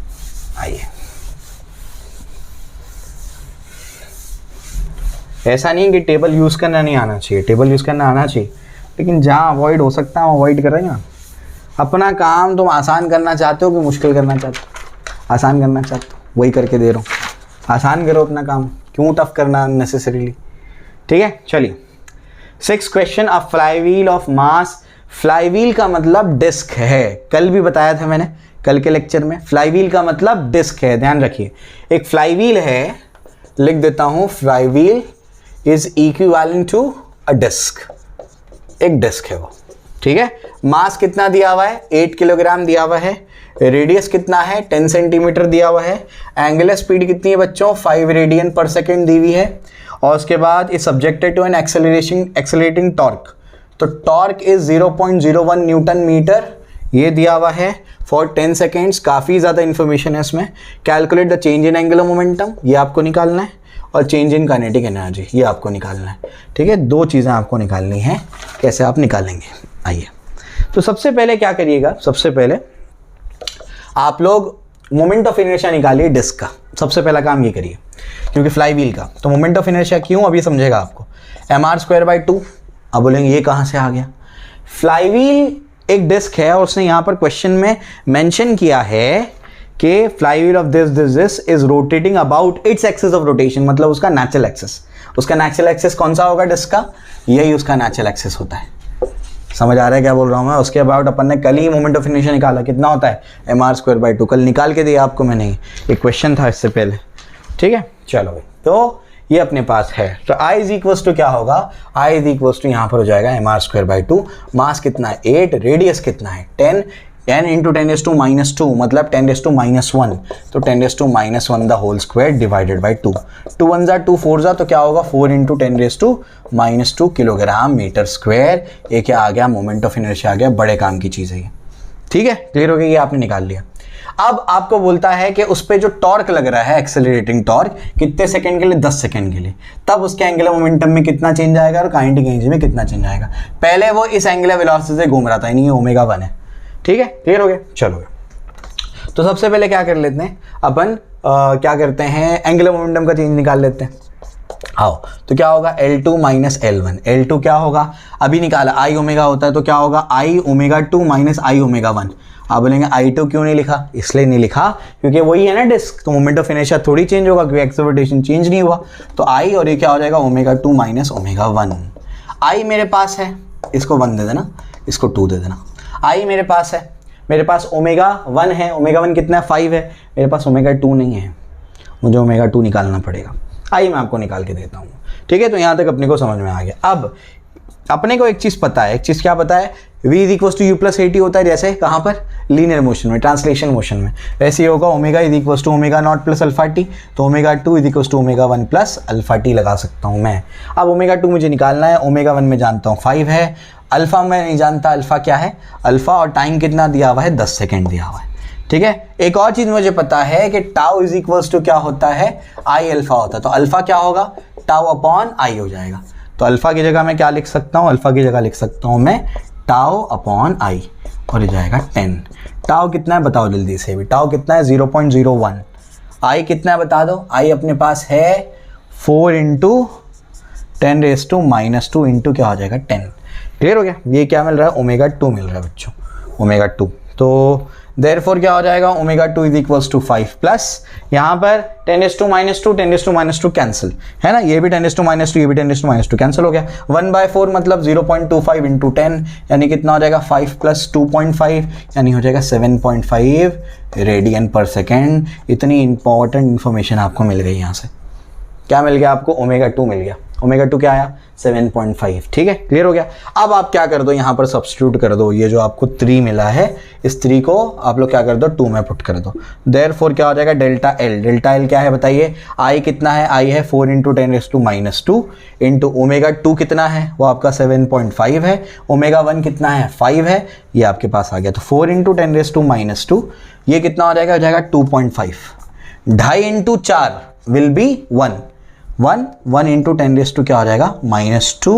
आइए, ऐसा नहीं कि टेबल यूज करना नहीं आना चाहिए, टेबल यूज करना आना चाहिए, लेकिन जहाँ अवॉइड हो सकता है अवॉइड करेंगे। अपना काम तुम आसान करना चाहते हो कि मुश्किल करना चाहते हो, आसान करना चाहते हो, वही करके दे रहा हूँ। आसान करो अपना काम, क्यों टफ करना अननेसेसरीली, ठीक है। चलिए 6th question, a flywheel of mass. Flywheel का मतलब डिस्क है, कल भी बताया था मैंने कल के लेक्चर में। फ्लाईव्हील का मतलब डिस्क है, ध्यान रखिए। एक फ्लाईव्हील है, लिख देता हूँ, flywheel is equivalent to a disc, एक डिस्क है वो, ठीक है। मास कितना दिया हुआ है, 8 किलोग्राम दिया हुआ है। रेडियस कितना है, 10 सेंटीमीटर दिया हुआ है। एंगुलर स्पीड कितनी है बच्चों, 5 रेडियन पर सेकेंड दी हुई है। और उसके बाद is subjected to an accelerating torque, तो टॉर्क इज 0.01 न्यूटन मीटर, ये दिया हुआ है फॉर 10 सेकेंड्स। काफ़ी ज़्यादा इंफॉर्मेशन है इसमें। Calculate the change in angular momentum, ये आपको निकालना है, और चेंज इन काइनेटिक एनर्जी, ये आपको निकालना है, ठीक है। 2 चीज़ें आपको निकालनी है, कैसे आप निकालेंगे, आइए। तो सबसे पहले क्या करिएगा, सबसे पहले आप लोग मोमेंट ऑफ इनर्शिया निकालिए डिस्क का, सबसे पहला काम ये करिए, क्योंकि फ्लाईव्हील का। तो मोमेंट ऑफ इनर्शिया क्यों, अभी समझेगा आपको। mr²/2। अब बोलेंगे ये कहाँ से आ गया, फ्लाईव्हील एक डिस्क है और उसने यहाँ पर क्वेश्चन में मेंशन किया है कि flywheel of this is rotating about its axis of rotation, मतलब उसका नेचुरल एक्सिस। उसका नेचुरल एक्सिस कौन सा होगा डिस्क का, यही उसका नेचुरल एक्सिस होता है। समझ आ रहा है क्या बोल रहा हूँ मैं। उसके अबाउट अपन ने कल ही मोमेंट ऑफ इनर्शिया निकाला, कितना होता है mr²/2, कल निकाल के दिया आपको मैंने, एक क्वेश्चन था इससे पहले, ठीक है। चलो भाई, तो ये अपने पास है। तो I इज इक्वल्स टू क्या होगा, I इज इक्वल्स टू यहाँ पर हो जाएगा mr²/2। मास कितना है 8, रेडियस कितना है 10, 10 इंटू 10⁻⁻2 मतलब 10⁻⁻1, तो 10⁻⁻1 the whole square divided by 2। 2 1 जा 2 4 जा तो क्या होगा 4 इंटू 10⁻⁻2 किलोग्राम मीटर स्क्वायर। ये क्या आ गया, मोमेंट ऑफ इनर्शिया आ गया। बड़े काम की चीज़ है ये, ठीक है, क्लियर हो गया, ये आपने निकाल लिया। अब आपको बोलता है कि उस पर जो टॉर्क लग रहा है, एक्सेलरेटिंग टॉर्क, कितने सेकंड के लिए, 10 सेकंड के लिए, तब उसके एंगुलर मोमेंटम में कितना चेंज आएगा और काइनेटिक एनर्जी में कितना चेंज आएगा। पहले वो इस एंगुलर वेलोसिटी से घूम रहा था, यानी ये ω1 है, ठीक है, क्लियर हो गया। चलो तो सबसे पहले क्या कर लेते हैं अपन, क्या करते हैं, एंगुलर मोमेंटम का चेंज निकाल लेते हैं। आओ, तो क्या होगा L2 माइनस L1। L2 क्या होगा, अभी निकाला, I ओमेगा होता है, तो क्या होगा I⍵2 माइनस I⍵1। आप बोलेंगे I2 क्यों नहीं लिखा, इसलिए नहीं लिखा क्योंकि वही है ना डिस्क, तो मोमेंट ऑफ इनर्शिया थोड़ी चेंज होगा क्योंकि एक्सेलरेशन चेंज नहीं हुआ। तो I और ये क्या हो जाएगा ω2 माइनस ω1। I मेरे पास है, इसको 1 दे देना, इसको 2 दे देना। I मेरे पास है, मेरे पास ω1 है, ω1 कितना है 5 है, मेरे पास ω2 नहीं है, मुझे ω2 निकालना पड़ेगा। आई मैं आपको निकाल के देता हूँ, ठीक है। तो यहाँ तक अपने को समझ में आ गया। अब अपने को एक चीज़ पता है, एक चीज़ क्या पता है, v is equal to u+at होता है, जैसे कहाँ पर, लीनियर मोशन में, ट्रांसलेशन मोशन में, वैसे ही होगा ω is equal to ω0 plus α_t, तो ω2 is equal to ω1 plus α_t लगा सकता हूँ मैं। अब ω2 मुझे निकालना है, ω1 में जानता हूँ 5 है, अल्फ़ा मैं नहीं जानता, अल्फ़ा क्या है, अल्फ़ा और टाइम कितना दिया हुआ है 10 सेकेंड दिया हुआ है, ठीक है। एक और चीज़ मुझे पता है कि टाउ इज इक्वल्स टू क्या होता है, आई अल्फ़ा होता है, तो अल्फ़ा क्या होगा, टाउ अपॉन आई हो जाएगा। तो अल्फ़ा की जगह मैं क्या लिख सकता हूँ, अल्फ़ा की जगह लिख सकता हूँ मैं टाउ अपॉन आई, और ये जाएगा 10। टाउ कितना है बताओ जल्दी से भी, टाउ कितना है 0.01। आई कितना है बता दो, आई अपने पास है 4 इंटू 10⁻⁻2 इंटू क्या हो जाएगा 10। क्लियर हो गया, ये क्या मिल रहा है, ω2 मिल रहा है बच्चों, ω2। तो देयरफॉर क्या हो जाएगा, ω2 इज इक्वल्स टू 5 प्लस यहाँ पर 10⁻⁻2 10⁻⁻2 कैंसिल है ना, ये भी 10⁻⁻2 ये भी 10⁻⁻2 कैंसिल हो गया। 1/4 मतलब 0.25 इंटू 10 यानी कितना हो जाएगा 5 प्लस 2.5 यानी हो जाएगा 7.5 रेडियन पर सेकेंड। इतनी इंपॉर्टेंट इन्फॉर्मेशन आपको मिल गई यहाँ से। क्या मिल गया आपको, ω2 मिल गया। ω2 क्या आया 7.5, ठीक है, क्लियर हो गया। अब आप क्या कर दो, यहाँ पर सब्स्टिट्यूट कर दो, ये जो आपको 3 मिला है इस 3 को आप लोग क्या कर दो 2 में पुट कर दो। देयरफॉर क्या हो जाएगा डेल्टा एल, डेल्टा एल क्या है बताइए, आई कितना है, आई है 4 इंटू 10⁻⁻2 इंटू ω2 कितना है वो आपका 7.5 है, ω1 कितना है 5 है, ये आपके पास आ गया। तो 4 इंटू 10⁻⁻2 ये कितना हो जाएगा, हो जाएगा 2.5। 2.5 इंटू 4 विल बी 1 इंटू 10⁻² क्या हो जाएगा -2।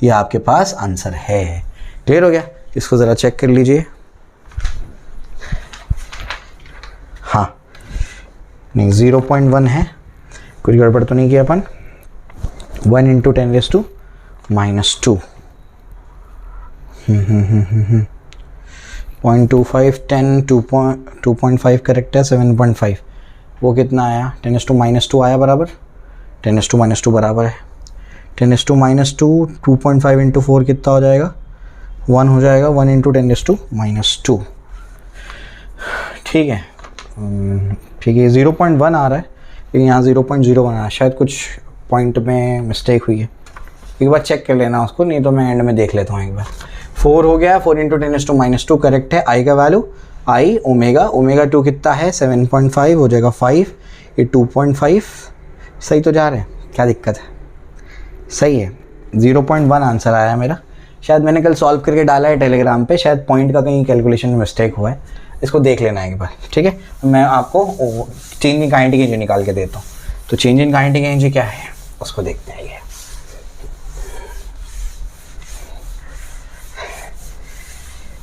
ये आपके पास आंसर है। क्लियर हो गया, इसको ज़रा चेक कर लीजिए। हाँ नहीं 0.1 है, कुछ गड़बड़ तो नहीं किया अपन। 1 इंटू 10⁻²। 0.25 10 2.5 करेक्ट है, 7.5 वो कितना आया 10⁻² आया बराबर, 10⁻² बराबर है 10⁻²। 2.5 इंटू 4 कितना हो जाएगा 1 हो जाएगा, 1 इंटू 10⁻²। ठीक है ठीक है, 0.1 आ रहा है लेकिन यहाँ 0.01 आ रहा है, शायद कुछ पॉइंट में मिस्टेक हुई है। एक बार चेक कर लेना उसको, नहीं तो मैं एंड में देख लेता हूँ एक बार। 4 हो गया, 4 इंटू 10⁻² करेक्ट है। आई का वैल्यू आई ω2 कितना है 7.5 हो जाएगा 5, ये 2.5 सही तो जा रहे हैं, क्या दिक्कत है, सही है। 0.1 आंसर आया मेरा, शायद मैंने कल सॉल्व करके डाला है टेलीग्राम पे, शायद पॉइंट का कहीं कैलकुलेशन में मिस्टेक हुआ है, इसको देख लेना एक बार, ठीक है। मैं आपको चेंज इन काइनेटिक एनर्जी निकाल के देता हूँ। तो चेंज इन काइनेटिक एनर्जी क्या है उसको देखते हैं।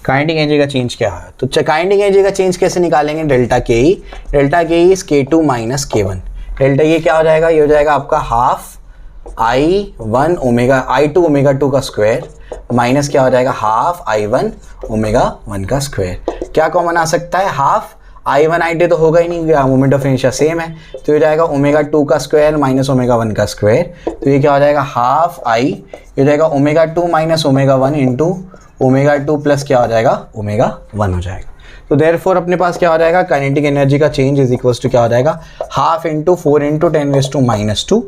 काइनेटिक एनर्जी का चेंज क्या है, तो काइनेटिक एनर्जी का चेंज कैसे निकालेंगे, डेल्टा के E is K2 minus K1। Delta ये क्या हो जाएगा, ये हो जाएगा आपका हाफ I1 ओमेगा I2 ω2 का स्क्वायर माइनस क्या हो जाएगा हाफ I1 ω1 का स्क्वायर। क्या कॉमन आ सकता है, हाफ I1 I2 तो होगा ही नहीं, मोमेंट ऑफ इनर्शिया सेम है, तो ये जाएगा ω2 का स्क्वायर माइनस ω1 का स्क्वायर। तो ये क्या हो जाएगा हाफ I, ये हो जाएगा ω2 माइनस ω1 इंटू ω2 प्लस क्या हो जाएगा ω1 हो जाएगा। तो देयरफॉर अपने पास क्या हो जाएगा, काइनेटिक एनर्जी का चेंज इज इक्वल्स टू क्या हो जाएगा half into 4 into 10⁻⁻2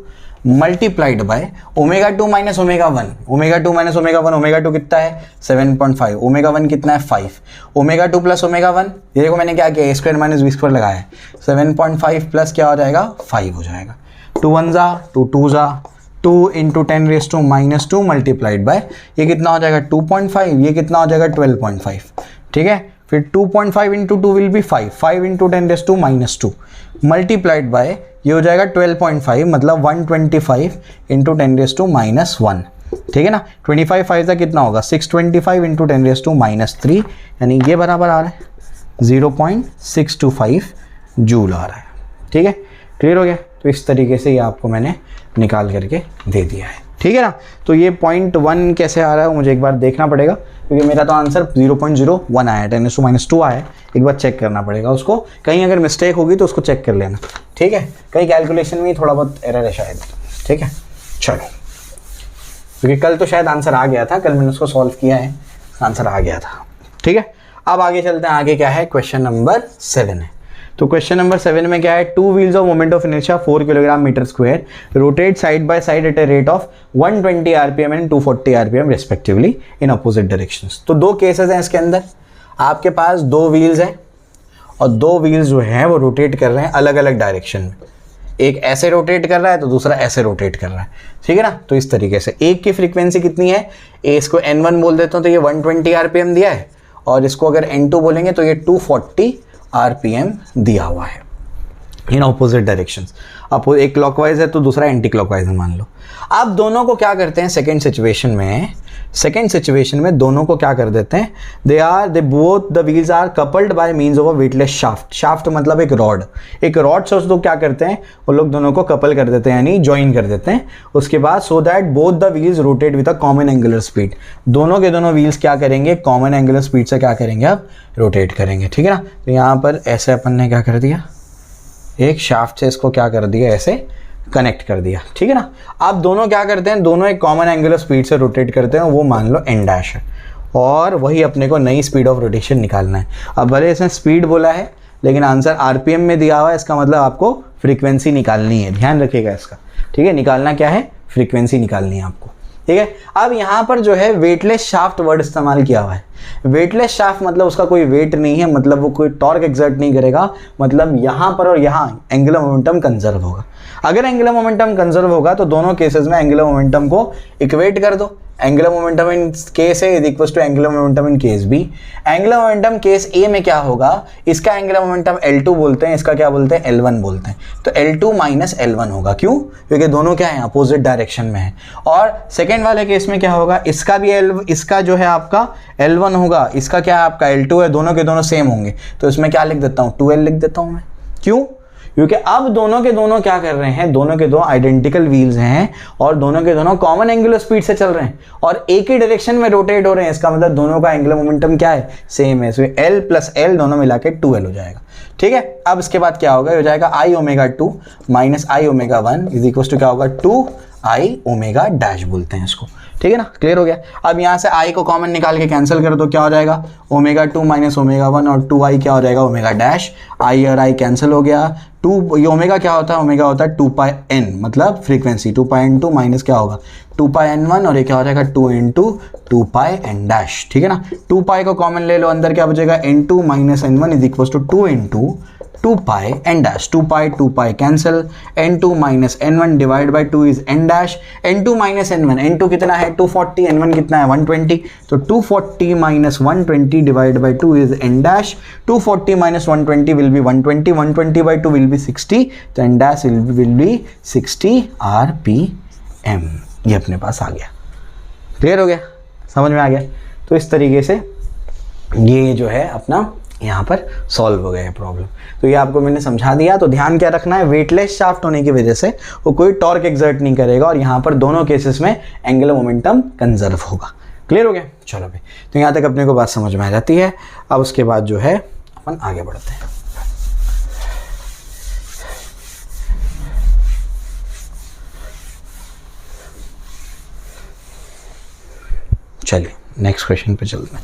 multiplied by omega 2 minus omega 1, omega 2 minus omega 1, omega 2 कितना है 7.5, ओमेगा 1 कितना है 5, ओमेगा 2 प्लस ओमेगा 1, ये देखो मैंने क्या किया ए स्क्वायर माइनस बी स्क्वायर लगाया है, 7.5 प्लस क्या हो जाएगा 5 हो जाएगा, 2 1 जा 2 2 जा 2 into 10 raise to minus 2 multiplied by ये कितना हो जाएगा 2.5, ये कितना हो जाएगा 12.5, ठीक है। फिर 2.5 into 2 will be 5, 5 into 10 raise to minus 2 multiplied by ये हो जाएगा 12.5 मतलब 125 इंटू 10 रेज टू माइनस 1, ठीक है ना। 25 5 का कितना होगा 625 इंटू 10 रेज टू माइनस 3, यानी ये बराबर आ रहा है 0.625 जूल आ रहा है, ठीक है। क्लियर हो गया। तो इस तरीके से ये आपको मैंने निकाल करके दे दिया है, ठीक है ना। तो ये 0.1 कैसे आ रहा है मुझे एक बार देखना पड़ेगा, क्योंकि मेरा तो आंसर 0.01 आया है, 10 to -2 आया है, एक बार चेक करना पड़ेगा उसको, कहीं अगर मिस्टेक होगी तो उसको चेक कर लेना, ठीक है। कहीं कैलकुलेशन में थोड़ा बहुत एरर है शायद, ठीक है। चलो, क्योंकि कल तो शायद आंसर आ गया था, कल मैंने उसको सॉल्व किया है, आंसर आ गया था, ठीक है। अब आगे चलते हैं, आगे क्या है, क्वेश्चन नंबर 7 है। तो क्वेश्चन नंबर 7 में क्या है, 2 wheels of moment of inertia 4 kilogram metre square rotate side by side at a rate of 120 RPM and 240 RPM respectively in opposite directions. तो दो केसेस हैं इसके अंदर, आपके पास 2 व्हील्स हैं और 2 व्हील्स जो हैं वो रोटेट कर रहे हैं अलग अलग डायरेक्शन में, एक ऐसे रोटेट कर रहा है तो दूसरा ऐसे रोटेट कर रहा है, ठीक है ना। तो इस तरीके से एक की फ्रीक्वेंसी कितनी है, इसको N1 बोल देता हूँ तो ये 120 आरपीएम दिया है, और इसको अगर N2 बोलेंगे तो ये 240 आरपीएम दिया हुआ है इन ऑपोजिट डायरेक्शंस। अब एक क्लॉकवाइज है तो दूसरा एंटी क्लॉकवाइज है मान लो। अब दोनों को क्या करते हैं सेकंड सिचुएशन में दोनों को क्या कर देते हैं, they both the wheels are coupled by means of a weightless shaft. Shaft मतलब एक रॉड से उस लोग क्या करते हैं, वो लोग दोनों को कपल कर देते हैं यानी ज्वाइन कर देते हैं। उसके बाद so that both the wheels rotate with a common angular speed, दोनों के दोनों व्हील्स क्या करेंगे, कॉमन एंगुलर स्पीड से क्या करेंगे, अब रोटेट करेंगे, ठीक है ना। तो यहाँ पर ऐसे अपन ने क्या कर दिया, एक शाफ्ट से इसको क्या कर दिया, ऐसे कनेक्ट कर दिया, ठीक है ना। अब दोनों क्या करते हैं, दोनों एक कॉमन एंगुलर स्पीड से रोटेट करते हैं, वो मान लो n डैश है, और वही अपने को नई स्पीड ऑफ रोटेशन निकालना है। अब भले इसने स्पीड बोला है लेकिन आंसर आरपीएम में दिया हुआ है, इसका मतलब आपको फ्रीक्वेंसी निकालनी है, ध्यान रखिएगा इसका, ठीक है। निकालना क्या है, फ्रीक्वेंसी निकालनी है आपको, ठीक है। अब यहाँ पर जो है वेटलेस शाफ्ट वर्ड इस्तेमाल किया हुआ है। वेटलेस शाफ्ट मतलब उसका कोई वेट नहीं है, मतलब वो कोई टॉर्क एक्सर्ट नहीं करेगा, मतलब यहाँ पर और यहाँ एंगुलर मोमेंटम कंजर्व होगा। अगर एंगुलर मोमेंटम कंजर्व होगा तो दोनों केसेस में एंगुलर मोमेंटम को इक्वेट कर दो, angular momentum in case A is equal to angular momentum in case B. Angular momentum case A में क्या होगा, इसका एंगुलर मोमेंटम L2 बोलते हैं, इसका क्या बोलते हैं, L1 बोलते हैं। तो L2 माइनस L1 होगा, क्यों, क्योंकि दोनों क्या है, अपोजिट डायरेक्शन में है। और सेकेंड वाले केस में क्या होगा, इसका भी इसका जो है आपका L1 होगा, इसका क्या है आपका L2 है, दोनों के दोनों सेम होंगे। तो इसमें क्या लिख देता हूँ, 2L लिख देता हूँ मैं, क्यों, क्योंकि अब दोनों के दोनों क्या कर रहे हैं, दोनों के दो आइडेंटिकल व्हील्स हैं और दोनों के दोनों कॉमन एंगुलर स्पीड से चल रहे हैं और एक ही डायरेक्शन में रोटेट हो रहे हैं। इसका मतलब दोनों का एंगुलर मोमेंटम क्या है, सेम है। L प्लस L दोनों मिला के 2L हो जाएगा, ठीक है। अब इसके बाद क्या होगा, हो जाएगा I omega 2 minus I omega 1 is equal to क्या होगा, 2I ओमेगा डैश बोलते हैं इसको, ठीक है ना। क्लियर हो गया। अब यहाँ से I को कॉमन निकाल के कैंसिल कर दो, क्या हो जाएगा, ओमेगा 2 माइनस ओमेगा 1 और 2I क्या हो जाएगा, ओमेगा डैश। I और I कैंसिल हो गया। 2 ये ओमेगा क्या होता है, ओमेगा होता है 2πn मतलब फ्रीक्वेंसी, 2πn2 माइनस क्या होगा 2πn1 और ये क्या हो जाएगा 2 इंटू 2πn डैश, ठीक है ना। 2π को कॉमन ले लो, अंदर क्या बचेगा, n2 minus n1 is equal to 2 into 2πn dash. 2π cancel, n2 minus n1 divide by 2 is n dash. n2 minus n1, n2 कितना है 240, n1 कितना है 120, तो 240 minus 120 divide by 2 is n dash. 240 minus 120 will be 120, 120 by 2 will B 60, तो n dash will be 60 rpm। ये अपने पास आ गया, clear हो गया, समझ में आ गया। तो इस तरीके से ये जो है अपना यहाँ पर सॉल्व हो गया प्रॉब्लम। तो ये आपको मैंने समझा दिया। तो ध्यान क्या रखना है, वेटलेस शाफ्ट होने की वजह से वो कोई टॉर्क एक्सर्ट नहीं करेगा और यहाँ पर दोनों केसेस में एंगुलर मोमेंटम कंजर्व होगा। क्लियर हो गया। चलो भाई, तो यहाँ तक अपने को बात समझ में आ जाती है। अब उसके बाद जो है अपन आगे बढ़ते हैं। चलिए नेक्स्ट क्वेश्चन पे चलते हैं।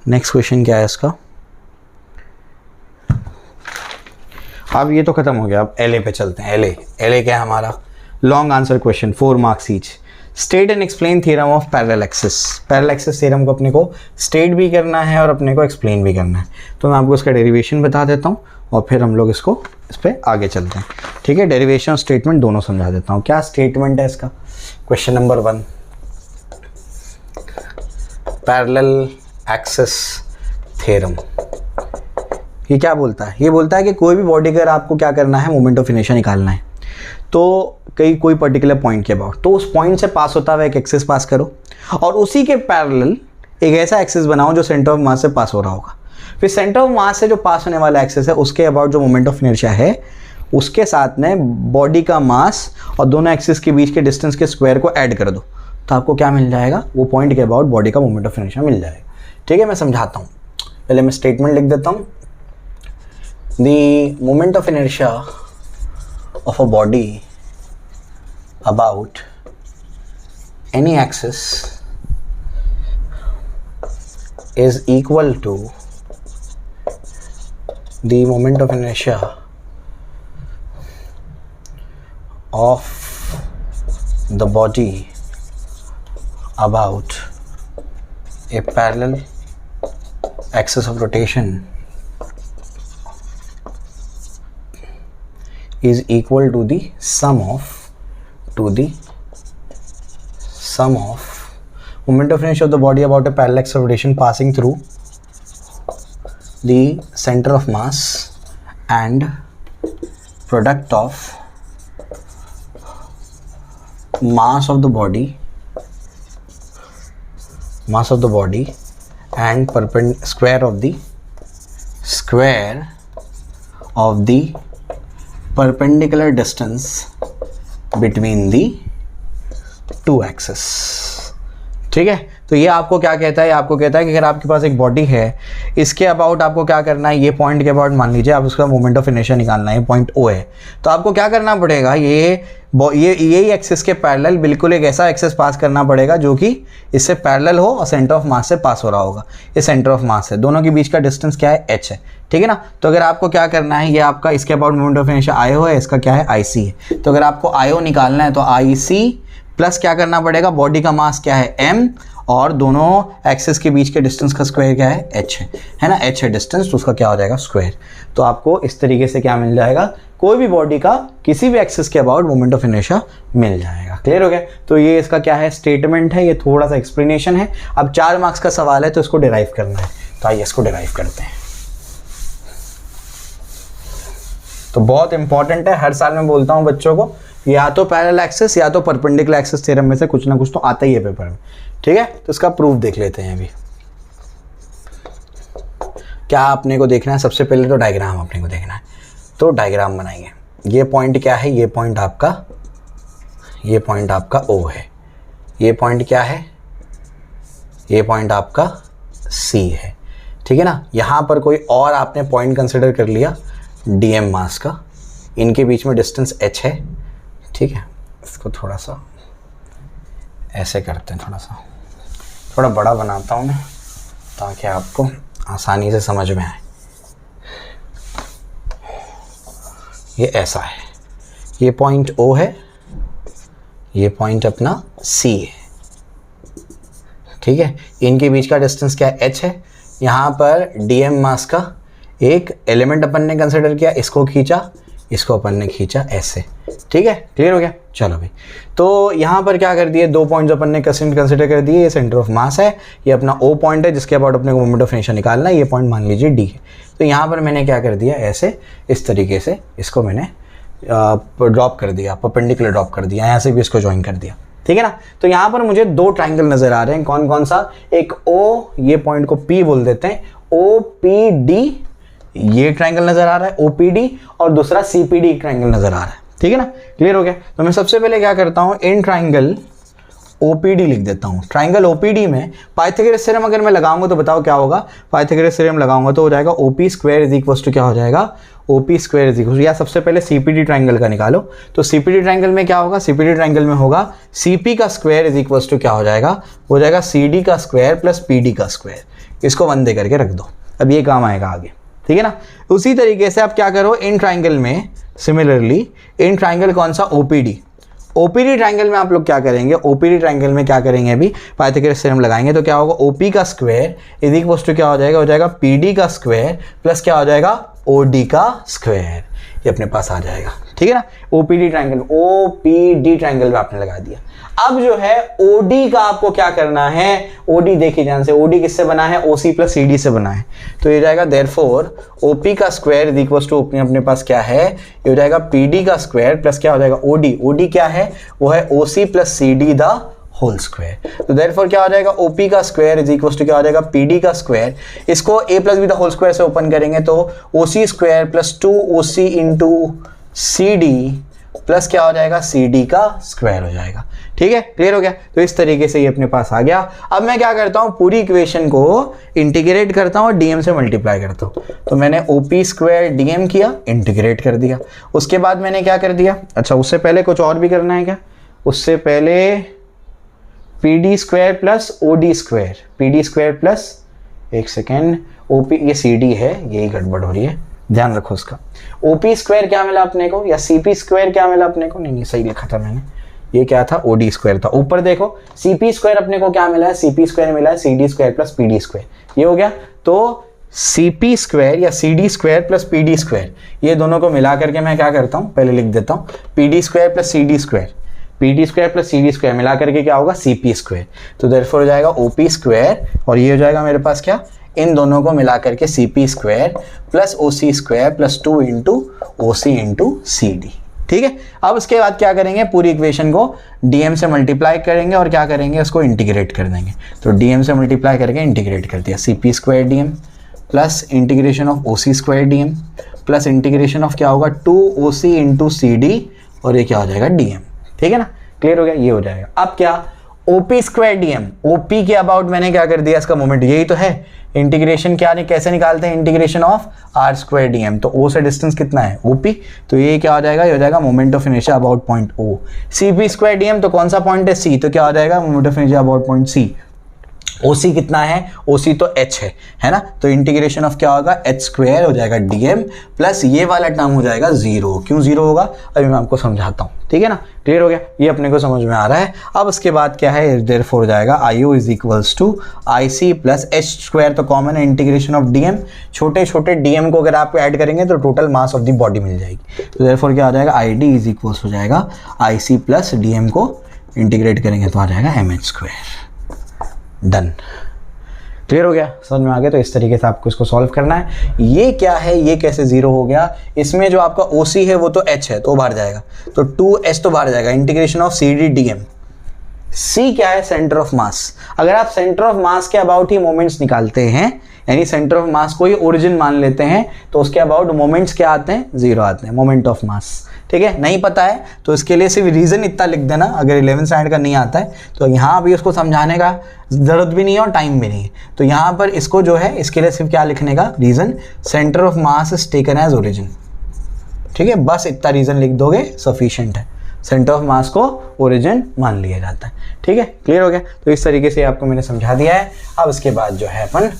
नेक्स्ट क्वेश्चन क्या है इसका, अब ये तो खत्म हो गया, अब LA पे चलते हैं। LA क्या है हमारा? Long answer question, 4 marks each. State and explain theorem of parallel axis. Parallel axis theorem को अपने को स्टेट भी करना है और अपने को एक्सप्लेन भी करना है। तो मैं आपको इसका डेरिवेशन बता देता हूँ और फिर हम लोग इसको इस पर आगे चलते हैं, ठीक है। डेरिवेशन और स्टेटमेंट दोनों समझा देता हूँ। क्या स्टेटमेंट है इसका? Question number 1, parallel axis theorem. ये क्या बोलता है? ये बोलता है कि कोई भी बॉडी का आपको क्या करना है, मोमेंट ऑफ इनर्शिया निकालना है, तो कोई पर्टिकुलर पॉइंट के अबाउट, तो उस पॉइंट से पास होता हुआ एक एक्सिस पास करो और उसी के पैरेलल एक ऐसा एक्सिस बनाओ जो सेंटर ऑफ मास से पास हो रहा होगा। फिर सेंटर ऑफ मास से जो पास होने वाला एक्सिस है उसके अबाउट जो मोमेंट ऑफ इनर्शिया है उसके साथ में बॉडी का मास और दोनों एक्सिस के बीच के डिस्टेंस के स्क्वायर को ऐड कर दो, तो आपको क्या मिल जाएगा? वो पॉइंट के अबाउट बॉडी का मोमेंट ऑफ इनर्शिया मिल जाएगा, ठीक है। मैं समझाता हूँ, पहले मैं स्टेटमेंट लिख देता हूँ। The moment of inertia of a body about any axis is equal to the moment of inertia of the body about a parallel axis of rotation is equal to the sum of moment of inertia of the body about a parallel axis of rotation passing through the center of mass and product of mass of the body and square of the perpendicular distance between the two axes, ठीक है। तो ये आपको क्या कहता है? आपको कहता है कि अगर आपके पास एक बॉडी है, इसके अबाउट आपको क्या करना है, ये पॉइंट के अबाउट मान लीजिए आप उसका मोमेंट ऑफ इनर्शिया निकालना है, पॉइंट O है, तो आपको क्या करना पड़ेगा? यही एक्सिस के पैरेलल बिल्कुल एक ऐसा एक्सिस पास करना पड़ेगा जो कि इससे पैरेलल हो और सेंटर ऑफ मास से पास हो रहा होगा। ये सेंटर ऑफ मास है, दोनों के बीच का डिस्टेंस क्या है? h है, ठीक है ना। तो अगर आपको क्या करना है, ये आपका इसके about moment of inertia IO है, इसका क्या है? IC है। तो अगर आपको IO निकालना है तो IC प्लस क्या करना पड़ेगा? बॉडी का मास क्या है? M, और दोनों एक्सिस के बीच के डिस्टेंस का स्क्वायर क्या है? h है ना। h है डिस्टेंस, तो उसका क्या हो जाएगा? स्क्वायर। तो आपको इस तरीके से क्या मिल जाएगा? कोई भी बॉडी का किसी भी एक्सिस के अबाउट मोमेंट ऑफ इनर्शिया मिल जाएगा। क्लियर हो गया? तो ये इसका क्या है? स्टेटमेंट है। ये थोड़ा सा एक्सप्लेनेशन है। अब 4 मार्क्स का सवाल है तो इसको डिराइव करना है, तो आइए इसको डिराइव करते हैं। तो बहुत इंपॉर्टेंट है, हर साल मैं बोलता हूँ बच्चों को, या तो पैरेलल एक्सिस या तो परपेंडिकुलर एक्सिस थ्योरम में से कुछ ना कुछ तो आता ही है पेपर में, ठीक है। तो इसका प्रूफ देख लेते हैं। अभी क्या आपने को देखना है? सबसे पहले तो डायग्राम अपने को देखना है, तो डायग्राम बनाएंगे। ये पॉइंट क्या है? ये पॉइंट आपका O है। ये पॉइंट क्या है? ये पॉइंट आपका C है, ठीक है ना। यहाँ पर कोई और आपने पॉइंट कंसिडर कर लिया DM मास का, इनके बीच में डिस्टेंस h है, ठीक है। इसको थोड़ा सा ऐसे करते हैं, थोड़ा बड़ा बनाता हूँ मैं ताकि आपको आसानी से समझ में आए। ये ऐसा है, ये पॉइंट O है, ये पॉइंट अपना C है, ठीक है। इनके बीच का डिस्टेंस क्या है? h है। यहाँ पर DM मास का एक एलिमेंट अपन ने कंसिडर किया, इसको खींचा, इसको अपन ने खींचा ऐसे, ठीक है। क्लियर हो गया? चलो भाई, तो यहाँ पर क्या कर दिए? 2 पॉइंट्स अपन ने कंसिडर कर दिए। ये सेंटर ऑफ मास है, ये अपना O पॉइंट है जिसके अबाउट अपने को मोमेंट ऑफ इनर्शिया निकालना है। ये पॉइंट मान लीजिए D है। तो यहाँ पर मैंने क्या कर दिया? ऐसे इस तरीके से इसको मैंने ड्रॉप कर दिया, परपेंडिकुलर ड्रॉप कर दिया, यहाँ से भी इसको ज्वाइन कर दिया, ठीक है ना। तो यहाँ पर मुझे 2 ट्राइंगल नजर आ रहे हैं। कौन कौन सा? एक O, ये पॉइंट को P बोल देते हैं, OPD ये ट्राइंगल नजर आ रहा है OPD, और दूसरा CPD ट्राइंगल नजर आ रहा है, ठीक है ना। क्लियर हो गया? तो मैं सबसे पहले क्या करता हूँ, इन ट्राइंगल OPD लिख देता हूँ। ट्राइंगल OPD में पाइथागोरस थ्योरम अगर मैं लगाऊंगा तो बताओ क्या होगा? पाइथागोरस थ्योरम लगाऊंगा तो हो जाएगा OP square is equal to क्या हो जाएगा? OP स्क्वायर इज इक्वल, या सबसे पहले CPD ट्राइंगल का निकालो। तो CPD ट्राइंगल में क्या होगा? CPD ट्राइंगल में होगा CP का स्क्वायर इज इक्वल टू क्या हो जाएगा? हो जाएगा CD का स्क्वायर प्लस PD का स्क्वायर। इसको 1 दे करके रख दो, अब ये काम आएगा आगे, ठीक है ना। उसी तरीके से आप क्या करो, इन ट्राइंगल में सिमिलरली इन ट्राइंगल कौन सा, ओपीडी, ओपीडी ट्राइंगल में आप लोग क्या करेंगे, ओपीडी ट्राइंगल में क्या करेंगे, अभी पाइथागोरस थ्योरम लगाएंगे तो क्या होगा, ओपी का स्क्वायर इज इक्वल टू क्या हो जाएगा पीडी का स्क्वायर प्लस क्या हो जाएगा ओडी का स्क्वायर, ये अपने पास आ जाएगा। ठीक है ना, ओपीडी ट्राइंगल, ओपीडी ट्राइंगल में आपने लगा दिया। अब जो है ओडी का आपको क्या करना है, ओडी देखिए ध्यान से, ओडी किससे बना है, ओसी प्लस सीडी से बना है, तो ये जाएगा देयरफॉर ओपी का स्क्वायर इज इक्वल टू अपने पास क्या है, ये हो जाएगा पीडी का स्क्वायर प्लस क्या हो जाएगा ओडी, ओडी क्या है, वो है OC plus CD the whole square. तो देयरफॉर क्या हो जाएगा, ओपी का स्क्वायर इज इक्वल टू क्या हो जाएगा पीडी का स्क्वायर, इसको A plus B the whole square से ओपन करेंगे तो OC square plus 2OC into CD plus क्या हो जाएगा CD का स्क्वायर हो जाएगा। ठीक है, क्लियर हो गया। तो इस तरीके से ये अपने पास आ गया। अब मैं क्या करता हूँ, पूरी इक्वेशन को इंटीग्रेट करता हूँ और डीएम से मल्टीप्लाई करता हूँ। तो मैंने ओपी स्क्वायर डीएम किया, इंटीग्रेट कर दिया। उसके बाद मैंने क्या कर दिया, अच्छा उससे पहले कुछ और भी करना है क्या, उससे पहले PD square plus OD square, PD square plus, एक सेकेंड, ओपी ये सीडी है, यही गड़बड़ हो रही है, ध्यान रखो उसका। ओपी स्क्वायर क्या मिला अपने को, या सीपी स्क्वायर क्या मिला अपने को, नहीं सही लिखा था मैंने, ये क्या था ओडी स्क्वायर था। ऊपर देखो सीपी स्क्वायर अपने को क्या मिला है, सीपी स्क्वायर मिला है CD square plus PD square, ये हो गया। तो सीपी स्क्वायर या CD square plus PD square, ये दोनों को मिला करके मैं क्या करता हूँ, पहले लिख देता हूँ PD square plus CD square, PD square plus CD square मिला करके क्या होगा सीपी स्क्वायर। तो देयरफॉर हो जाएगा ओपी स्क्वायर और ये हो जाएगा मेरे पास क्या, इन दोनों को मिला करके CP square plus OC square plus 2 into OC into C D. ठीक है, अब उसके बाद क्या करेंगे, पूरी इक्वेशन को डीएम से मल्टीप्लाई करेंगे और क्या करेंगे, उसको इंटीग्रेट कर देंगे। तो डीएम से मल्टीप्लाई करके इंटीग्रेट कर दिया, CP square DM plus integration of OC square DM plus integration of क्या होगा 2OC इंटू सी डी और ये क्या हो जाएगा डीएम। ठीक है ना, क्लियर हो गया, ये हो जाएगा। अब क्या, ओपी स्क्वायर डीएम, ओपी के अबाउट मैंने क्या कर दिया, इसका मोमेंट यही तो है, इंटीग्रेशन क्या नहीं कैसे निकालते हैं, integration of R square DM, तो ओ से डिस्टेंस कितना है ओपी, तो ये क्या हो जाएगा, ये हो जाएगा moment of inertia about point O. CP square DM तो कौन सा पॉइंट है सी, तो क्या हो जाएगा moment of inertia about point C. OC कितना है, ओसी तो एच है ना, तो इंटीग्रेशन ऑफ क्या होगा एच स्क्वायर हो जाएगा डीएम प्लस ये वाला टर्म हो जाएगा जीरो। क्यों जीरो होगा, अभी मैं आपको समझाता हूँ। ठीक है ना, क्लियर हो गया, ये अपने को समझ में आ रहा है। अब उसके बाद क्या है, देयरफॉर हो जाएगा IO is equals to I C plus H square, तो कॉमन है इंटीग्रेशन ऑफ डीएम, छोटे छोटे डीएम को अगर आप ऐड करेंगे तो total mass of the body मिल जाएगी। तो देयरफॉर क्या आ जाएगा, आई डी इज इक्वल्स हो जाएगा आई सी प्लस डीएम को इंटीग्रेट करेंगे तो आ जाएगा M H square. Done, clear हो गया, समझ में आ गया। तो इस तरीके से आपको इसको सॉल्व करना है। ये क्या है, ये कैसे जीरो हो गया, इसमें जो आपका OC है वो तो H है तो बाहर जाएगा, तो 2H तो बाहर जाएगा, integration of CD DM। C क्या है, सेंटर ऑफ मास। अगर आप सेंटर ऑफ मास के अबाउट ही मोमेंट्स निकालते हैं, यानी सेंटर ऑफ मास को ही ओरिजिन मान लेते हैं, तो उसके अबाउट मोमेंट्स क्या आते हैं, जीरो आते हैं, मोमेंट ऑफ मास। ठीक है, नहीं पता है तो इसके लिए सिर्फ रीज़न इतना लिख देना, अगर 11th स्टैंडर्ड का नहीं आता है तो यहाँ भी उसको समझाने का ज़रूरत भी नहीं है और टाइम भी नहीं है। तो यहाँ पर इसको जो है, इसके लिए सिर्फ क्या लिखने का reason, centre of mass is taken as origin. ठीक है, बस इतना रीज़न लिख दोगे सफिशिएंट है, सेंटर ऑफ मास को ओरिजिन मान लिया जाता है। ठीक है, क्लियर हो गया। तो इस तरीके से आपको मैंने समझा दिया है। अब उसके बाद जो है अपन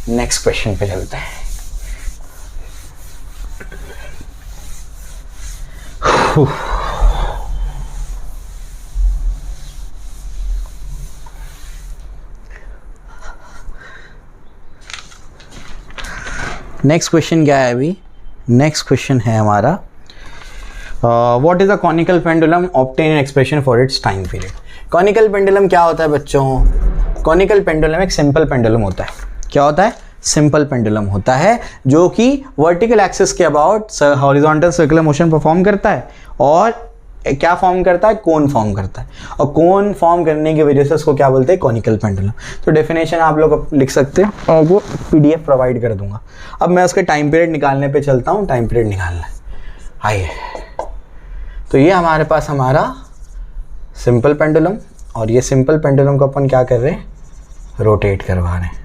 नेक्स्ट क्वेश्चन पे चलते हैं। नेक्स्ट क्वेश्चन क्या है, अभी नेक्स्ट क्वेश्चन है हमारा, what is a conical pendulum, obtain an expression for its time period. Conical pendulum क्या होता है बच्चों, कॉनिकल पेंडुलम एक सिंपल पेंडुलम होता है। क्या होता है, सिंपल पेंडुलम होता है, जो कि वर्टिकल एक्सिस के about horizontal circular motion perform करता है और क्या फॉर्म करता है, कोन फॉर्म करता है, और कोन फॉर्म करने की वजह से उसको क्या बोलते हैं, कॉनिकल पेंडुलम। तो डेफिनेशन आप लोग लिख सकते हैं और वो PDF प्रोवाइड कर दूंगा। अब मैं उसके टाइम पीरियड निकालने पे चलता हूँ, टाइम पीरियड निकालना है। आइए, तो ये हमारे पास हमारा सिंपल पेंडुलम, और ये सिंपल पेंडुलम को अपन क्या कर रहे हैं, रोटेट करवा रहे हैं,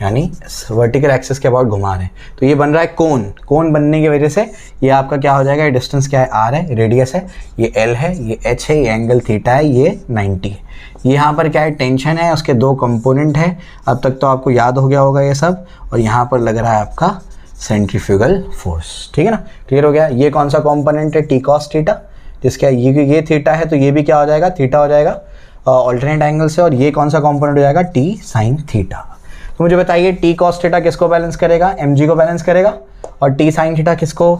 यानी वर्टिकल एक्सिस के अबाउट घुमा रहे हैं। तो ये बन रहा है कोन, कोन बनने की वजह से ये आपका क्या हो जाएगा, ये डिस्टेंस क्या है, R है, रेडियस है, ये L है, ये H है, ये एंगल थीटा है, ये 90 है। ये यहाँ पर क्या है, टेंशन है, उसके दो कंपोनेंट है। अब तक तो आपको याद हो गया होगा ये सब। और यहाँ पर लग रहा है आपका सेंट्रीफ्यूगल फोर्स। ठीक है ना, क्लियर हो गया। ये कौन सा कंपोनेंट है, टी कॉस थीटा, जिसका ये थीटा है तो ये भी क्या हो जाएगा, थीटा हो जाएगा ऑल्टरनेट एंगल से, और ये कौन सा कंपोनेंट हो जाएगा, टी साइन थीटा। तो मुझे बताइए टी कॉस थीटा किसको बैलेंस करेगा, एम जी को बैलेंस करेगा, और टी साइन थीटा किसको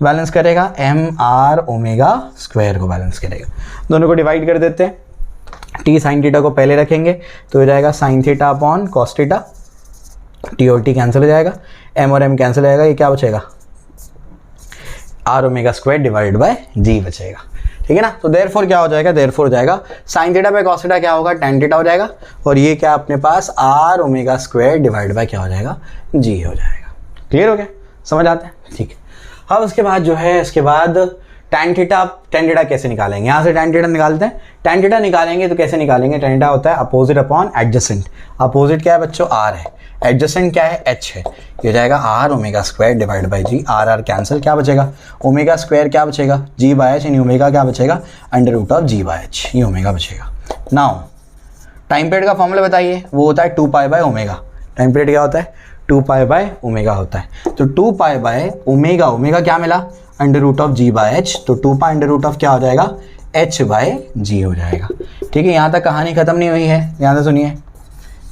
बैलेंस करेगा, एम आर ओमेगा स्क्वायर को बैलेंस करेगा। दोनों को डिवाइड कर देते हैं, टी साइन थीटा को पहले रखेंगे तो हो जाएगा sine theta upon cos theta, T और टी कैंसिल हो जाएगा, एम और एम कैंसिल हो जाएगा, ये क्या बचेगा, R omega square divided by G बचेगा। ठीक है ना, तो देयरफॉर क्या हो जाएगा, देयरफॉर हो जाएगा sine theta by cos theta क्या होगा, टैन थीटा हो जाएगा, और ये क्या अपने पास R omega square divide by क्या हो जाएगा, जी हो जाएगा। क्लियर हो गया, समझ आता है, ठीक है। अब उसके बाद जो है, इसके बाद टैन थीटा कैसे निकालेंगे, यहाँ से टैन थीटा निकालते हैं। टैन थीटा निकालेंगे तो कैसे निकालेंगे, टैन थीटा होता है अपोजिट अपॉन एडजेसेंट। अपोजिट क्या है बच्चों, आर है, एडजेसेंट क्या है, एच है, ये हो जाएगा R omega square divide by G, R R cancel, क्या बचेगा, ओमेगा स्क्वायर क्या बचेगा, जी बाय एच, यानी ओमेगा क्या बचेगा, under root of G by H, ये ओमेगा बचेगा। नाउ टाइम पीरियड का फॉर्मूला बताइए, वो होता है 2 pi by omega. Time period क्या होता है, 2 पाई बाय ओमेगा होता है, तो 2 पाई बाय ओमेगा, ओमेगा क्या मिला, under root of G by H, तो 2 पाई अंडर रूट ऑफ क्या हो जाएगा, एच बाय जी हो जाएगा। ठीक है, यहाँ तक कहानी खत्म नहीं हुई है, यहाँ से सुनिए,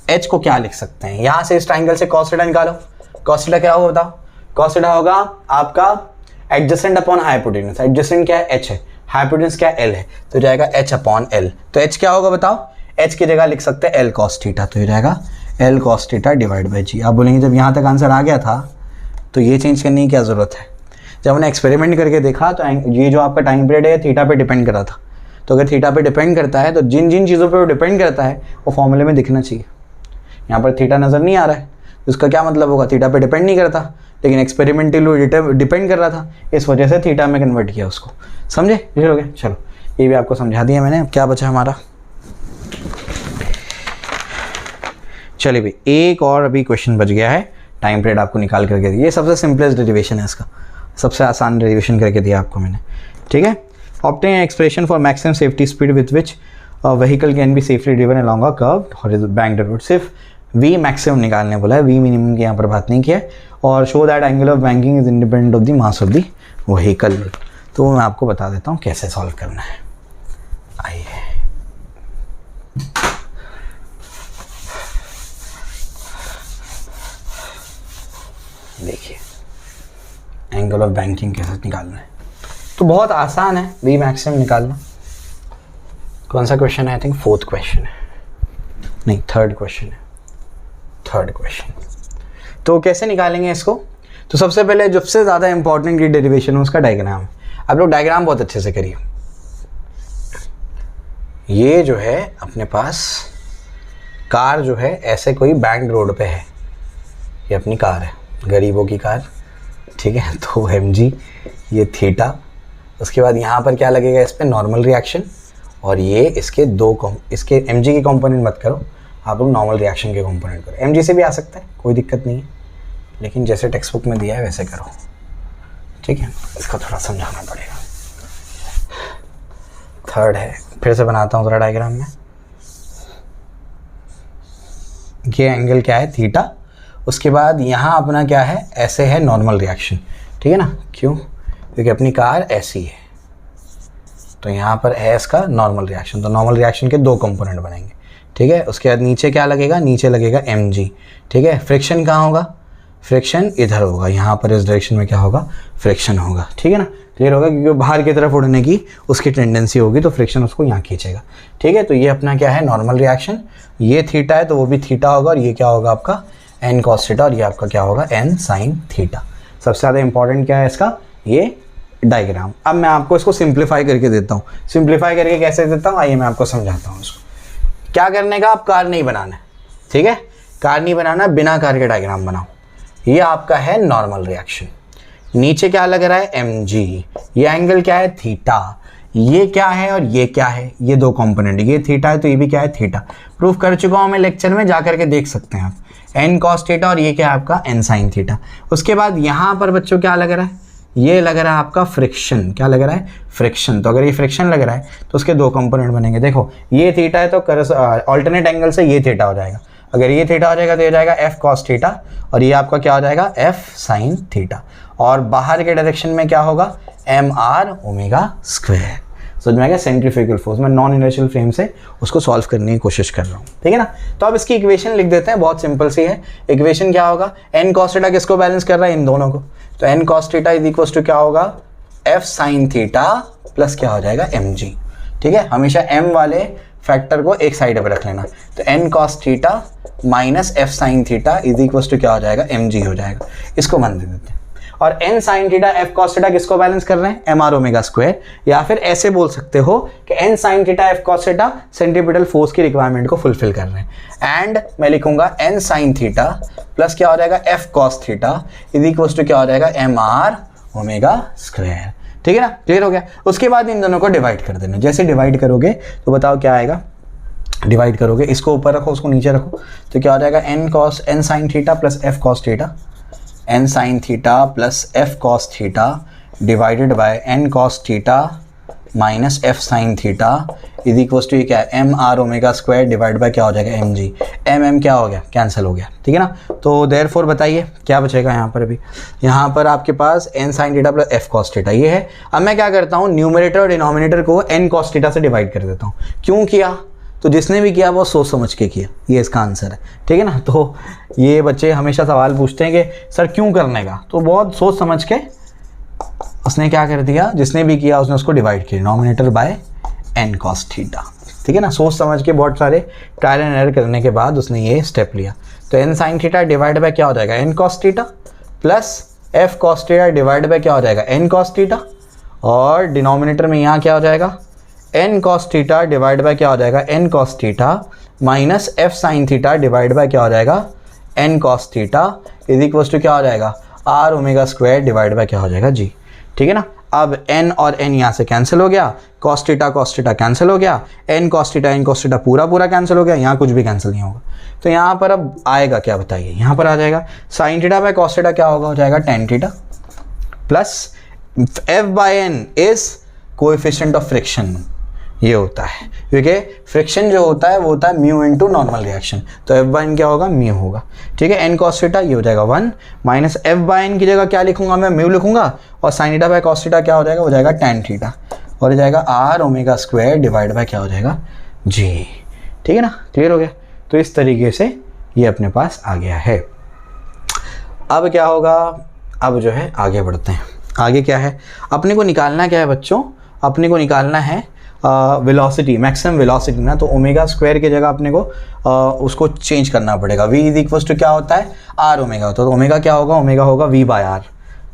एच को क्या लिख सकते हैं, यहाँ से इस ट्राइंगल से कॉस थीटा निकालो। कॉस थीटा क्या होगा बताओ, कॉस थीटा होगा आपका एडजेसेंट अपॉन हाइपोटेन्यूज, एडजेसेंट क्या है, एच है, हाइपोटेन्यूज क्या है, एल है, तो जाएगा एच अपॉन एल। तो एच क्या होगा बताओ, एच की जगह लिख सकते हैं एल कॉस थीटा, तो ये जाएगा L cos theta divide by G. आप बोलेंगे जब यहाँ तक आंसर आ गया था तो ये चेंज करने की क्या ज़रूरत है, जब हमने एक्सपेरिमेंट करके देखा तो ये जो आपका टाइम पीरियड है थीटा पे डिपेंड कर रहा था, तो अगर थीटा पे डिपेंड करता है तो जिन जिन चीज़ों पे वो डिपेंड करता है वो फॉर्मूले में दिखना चाहिए। यहाँ पर थीटा नज़र नहीं आ रहा है, उसका क्या मतलब होगा, थीटा पे डिपेंड नहीं करता, लेकिन एक्सपेरिमेंटली डिपेंड कर रहा था, इस वजह से थीटा में कन्वर्ट किया उसको। समझे, क्लियर हो गया। चलो ये भी आपको समझा दिया मैंने। अब क्या बचा हमारा, चलिए भाई एक और अभी क्वेश्चन बच गया है, टाइम पीरियड आपको निकाल करके दिया, ये सबसे सिंपलेस्ट डेरिवेशन है इसका, सबसे आसान डेरिवेशन करके दिया आपको मैंने। ठीक है, obtain expression for maximum safety speed with which vehicle can be safely driven along a curved banked road. सिर्फ वी मैक्सिमम निकालने बोला है, वी मिनिमम की यहाँ पर बात नहीं किया है। और show that angle of banking is independent of the mass of the vehicle. तो मैं आपको बता देता हूँ कैसे सॉल्व करना है। आइए, देखिए एंगल ऑफ बैंकिंग कैसे निकालना है, तो बहुत आसान है, वी मैक्सिमम निकालना। कौन सा क्वेश्चन है, आई थिंक 4th क्वेश्चन है, नहीं 3rd क्वेश्चन है, 3rd क्वेश्चन। तो कैसे निकालेंगे इसको, तो सबसे पहले सबसे ज़्यादा इंपॉर्टेंट ये डेरिवेशन है उसका डायग्राम। आप लोग डायग्राम बहुत अच्छे से करिए। ये जो है अपने पास कार जो है ऐसे कोई बैंक रोड पे है, ये अपनी कार है, गरीबों की कार, ठीक है, तो mg, ये थीटा, उसके बाद यहाँ पर क्या लगेगा, इस पर नॉर्मल रिएक्शन, और ये इसके इसके mg के कंपोनेंट मत करो, आप लोग नॉर्मल रिएक्शन के कंपोनेंट करो। mg से भी आ सकता है, कोई दिक्कत नहीं है, लेकिन जैसे टेक्स्ट बुक में दिया है वैसे करो। ठीक है, इसका थोड़ा समझाना पड़ेगा। 3rd है, फिर से बनाता हूँ थोड़ा डायग्राम में। ये एंगल क्या है, थीटा, उसके बाद यहाँ अपना क्या है, ऐसे है नॉर्मल रिएक्शन, ठीक है ना, क्यों, क्योंकि अपनी कार ऐसी है, तो यहाँ पर है इसका नॉर्मल रिएक्शन, तो नॉर्मल रिएक्शन के 2 कंपोनेंट बनेंगे। ठीक है, उसके बाद नीचे क्या लगेगा, नीचे लगेगा mg। ठीक है, फ्रिक्शन कहाँ होगा, फ्रिक्शन इधर होगा, यहाँ पर इस डायरेक्शन में क्या होगा, फ्रिक्शन होगा। ठीक है ना, क्लियर होगा, क्योंकि बाहर की तरफ उड़ने की उसकी टेंडेंसी होगी, तो फ्रिक्शन उसको यहाँ खींचेगा। ठीक है, तो ये अपना क्या है, नॉर्मल रिएक्शन, ये थीटा है तो वो भी थीटा होगा, और ये क्या होगा आपका n cos थीटा, और ये आपका क्या होगा n sin थीटा। सबसे ज़्यादा इंपॉर्टेंट क्या है इसका, ये डायग्राम। अब मैं आपको इसको सिंप्लीफाई करके देता हूँ। सिंप्लीफाई करके कैसे देता हूँ, आइए मैं आपको समझाता हूँ इसको। क्या करने का, आप कार नहीं बनाना है, ठीक है, कार नहीं बनाना, बिना कार के डायग्राम बनाओ। ये आपका है नॉर्मल रिएक्शन, नीचे क्या लग रहा है, mg, ये एंगल क्या है, थीटा, ये क्या है और ये क्या है, ये 2 कंपोनेंट, ये थीटा है तो ये भी क्या है, थीटा। प्रूफ कर चुका हूँ मैं लेक्चर में, जा करके देख सकते हैं आप, n cos थीटा, और ये क्या है आपका n sin थीटा। उसके बाद यहाँ पर बच्चों क्या लग रहा है, ये लग रहा है आपका फ्रिक्शन, क्या लग रहा है, फ्रिक्शन। तो अगर ये फ्रिक्शन लग रहा है तो उसके 2 कंपोनेंट बनेंगे। देखो ये थीटा है तो ऑल्टरनेट एंगल से ये थीटा हो जाएगा, अगर ये थीटा हो जाएगा तो ये जाएगा एफ कॉस थीटा, और ये आपका क्या हो जाएगा एफ साइन थीटा, और बाहर के डायरेक्शन में क्या होगा एम आर ओमेगा स्क्वायर। समझ में आ गया, सेंट्रीफ्यूगल फोर्स। मैं नॉन इनर्शियल फ्रेम से उसको सॉल्व करने की कोशिश कर रहा हूँ, ठीक है ना। तो अब इसकी इक्वेशन लिख देते हैं, बहुत सिंपल सी है। इक्वेशन क्या होगा, एन कॉस थीटा किसको बैलेंस कर रहा है, इन दोनों को, तो N cos theta is equal to क्या होगा एफ साइन थीटा प्लस क्या हो जाएगा एम जी, ठीक है। हमेशा एम वाले फैक्टर को एक साइड पर रख लेना, तो N cos theta minus F sine theta is equal to क्या हो जाएगा एम जी हो जाएगा। इसको मान दे देते हैं। और N sine theta F cos theta किसको बैलेंस कर रहे हैं, एम आर ओमेगा स्क्वायर, या फिर ऐसे बोल सकते हो कि N sine theta F cos theta centripetal force की रिक्वायरमेंट को फुलफिल कर रहे हैं। एंड मैं लिखूंगा एन साइन थीटा प्लस क्या हो जाएगा F cos theta is equal to क्या हो जाएगा एम आर ओमेगा स्क्वायर, ठीक है ना। क्लियर हो गया। उसके बाद इन दोनों को डिवाइड कर देना। जैसे डिवाइड करोगे तो बताओ क्या आएगा, डिवाइड करोगे इसको ऊपर रखो उसको नीचे रखो, तो क्या हो जाएगा N sine theta plus F cos theta, N sine theta plus F cos theta divided by N cos theta minus F sine theta is equal to क्या है M R omega square divide by क्या हो जाएगा M G. M क्या हो गया, cancel हो गया, ठीक है ना। तो देयरफॉर बताइए क्या बचेगा यहाँ पर। अभी यहाँ पर आपके पास N sine theta plus F cos theta ये है। अब मैं क्या करता हूँ, न्यूमरेटर और डिनोमिनेटर को एन कॉस थीटा से डिवाइड कर देता हूँ। क्यों किया, तो जिसने भी किया वो सोच समझ के किया, ये इसका आंसर है, ठीक है ना। तो ये बच्चे हमेशा सवाल पूछते हैं कि सर क्यों करने का, तो बहुत सोच समझ के उसने क्या कर दिया, जिसने भी किया उसने उसको डिवाइड किया denominator by N cos theta, ठीक है ना। सोच समझ के बहुत सारे ट्रायल एंड एरर करने के बाद उसने ये स्टेप लिया। तो N sine theta divide by क्या हो जाएगा N cos theta plus F cos theta divide by क्या हो जाएगा एन कॉस थीटा, और डिनोमिनेटर में यहाँ क्या हो जाएगा N cos theta divide by क्या हो जाएगा N cos theta minus F sine theta divide by क्या हो जाएगा N cos theta is equal to क्या हो जाएगा R omega square divide by क्या हो जाएगा जी, ठीक है ना। अब n और n यहाँ से कैंसिल हो गया, cos थीटा कैंसिल हो गया, n cos थीटा पूरा कैंसिल हो गया, यहाँ कुछ भी कैंसिल नहीं होगा। तो यहाँ पर अब आएगा क्या बताइए, यहाँ पर आ जाएगा sin theta by cos theta क्या होगा, हो जाएगा tan theta plus f by n is coefficient of friction, ये होता है क्योंकि फ्रिक्शन जो होता है वो होता है म्यू इनटू नॉर्मल रिएक्शन, तो एफ बाय एन क्या होगा म्यू होगा, ठीक है। एन कॉस थीटा ये हो जाएगा 1 माइनस एफ बाय एन की जगह क्या लिखूंगा मैं म्यू लिखूंगा, और sine theta by cos theta क्या हो जाएगा, हो जाएगा टैन थीटा, और हो जाएगा R omega square divide by क्या हो जाएगा जी, ठीक है ना। क्लियर हो गया। तो इस तरीके से ये अपने पास आ गया है। अब क्या होगा, अब जो है आगे बढ़ते हैं। आगे क्या है अपने को निकालना, क्या है बच्चों, अपने को निकालना है वेलोसिटी, मैक्सिमम वेलोसिटी ना। तो ओमेगा स्क्वायर की जगह अपने को उसको चेंज करना पड़ेगा। v इज इक्वल टू क्या होता है आर ओमेगा होता है, तो ओमेगा क्या होगा, ओमेगा होगा v बाय आर।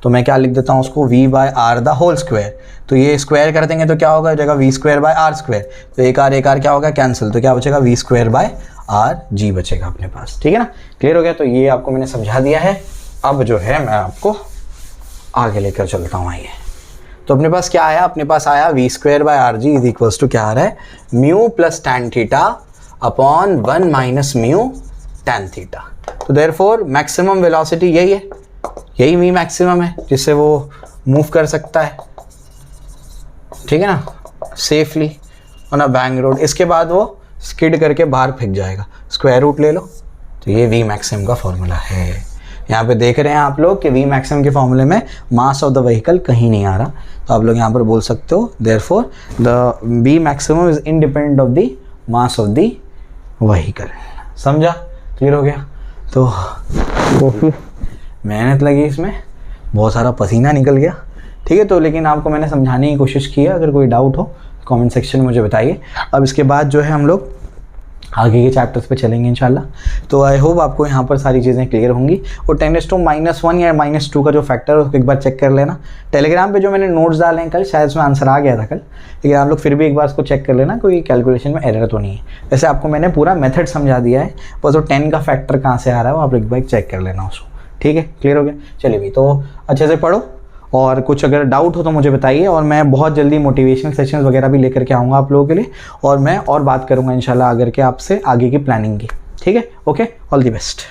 तो मैं क्या लिख देता हूँ उसको v by R the whole square, तो ये स्क्वायर कर देंगे तो क्या होगा, हो जाएगा v square by R square, तो एक आर क्या होगा कैंसिल, तो क्या बचेगा v स्क्वायर बाय आर जी बचेगा अपने पास, ठीक है ना। क्लियर हो गया। तो ये आपको मैंने समझा दिया है। अब जो है मैं आपको आगे लेकर चलता हूँ। आइए, तो अपने पास क्या आया, अपने पास आया V square by R G is equals to क्या आ रहा है mu plus tan theta upon 1 minus mu tan theta. तो देयरफॉर मैक्सिमम वेलोसिटी यही है, यही वी मैक्सिमम है जिससे वो मूव कर सकता है, ठीक है ना, safely on a bank road. इसके बाद वो स्किड करके बाहर फेंक जाएगा, स्क्वायर रूट ले लो। तो ये वी मैक्सिमम का फॉर्मूला है। यहाँ पे देख रहे हैं आप लोग कि वी मैक्सिमम के फॉर्मूले में मास ऑफ द व्हीकल कहीं नहीं आ रहा, तो आप लोग यहाँ पर बोल सकते हो therefore the we maximum is independent of the mass of the vehicle. समझा, क्लियर हो गया। तो काफ़ी मेहनत लगी इसमें, बहुत सारा पसीना निकल गया, ठीक है। तो लेकिन आपको मैंने समझाने की कोशिश की है। अगर कोई डाउट हो कमेंट सेक्शन में मुझे बताइए। अब इसके बाद जो है हम लोग आगे के चैप्टर्स पे चलेंगे इंशाल्लाह। तो आई होप आपको यहाँ पर सारी चीज़ें क्लियर होंगी। और 10⁻⁻1 या -2 का जो फैक्टर है उसको एक बार चेक कर लेना। टेलीग्राम पे जो मैंने नोट्स डाले हैं कल, शायद उसमें आंसर आ गया था कल, लेकिन आप लोग फिर भी एक बार उसको चेक कर लेना, कोई कैलकुलेशन में एरर तो नहीं है। वैसे आपको मैंने पूरा मेथड समझा दिया है, बस वो 10 का फैक्टर कहाँ से आ रहा है वो आप एक बार चेक कर लेना उसको, ठीक है। क्लियर हो गया। चलिए भाई, तो अच्छे से पढ़ो और कुछ अगर डाउट हो तो मुझे बताइए, और मैं बहुत जल्दी मोटिवेशनल सेशंस वगैरह भी लेकर के आऊँगा आप लोगों के लिए, और मैं और बात करूँगा इंशाल्लाह आगे के आपसे आगे की प्लानिंग की, ठीक है। Okay, all the best.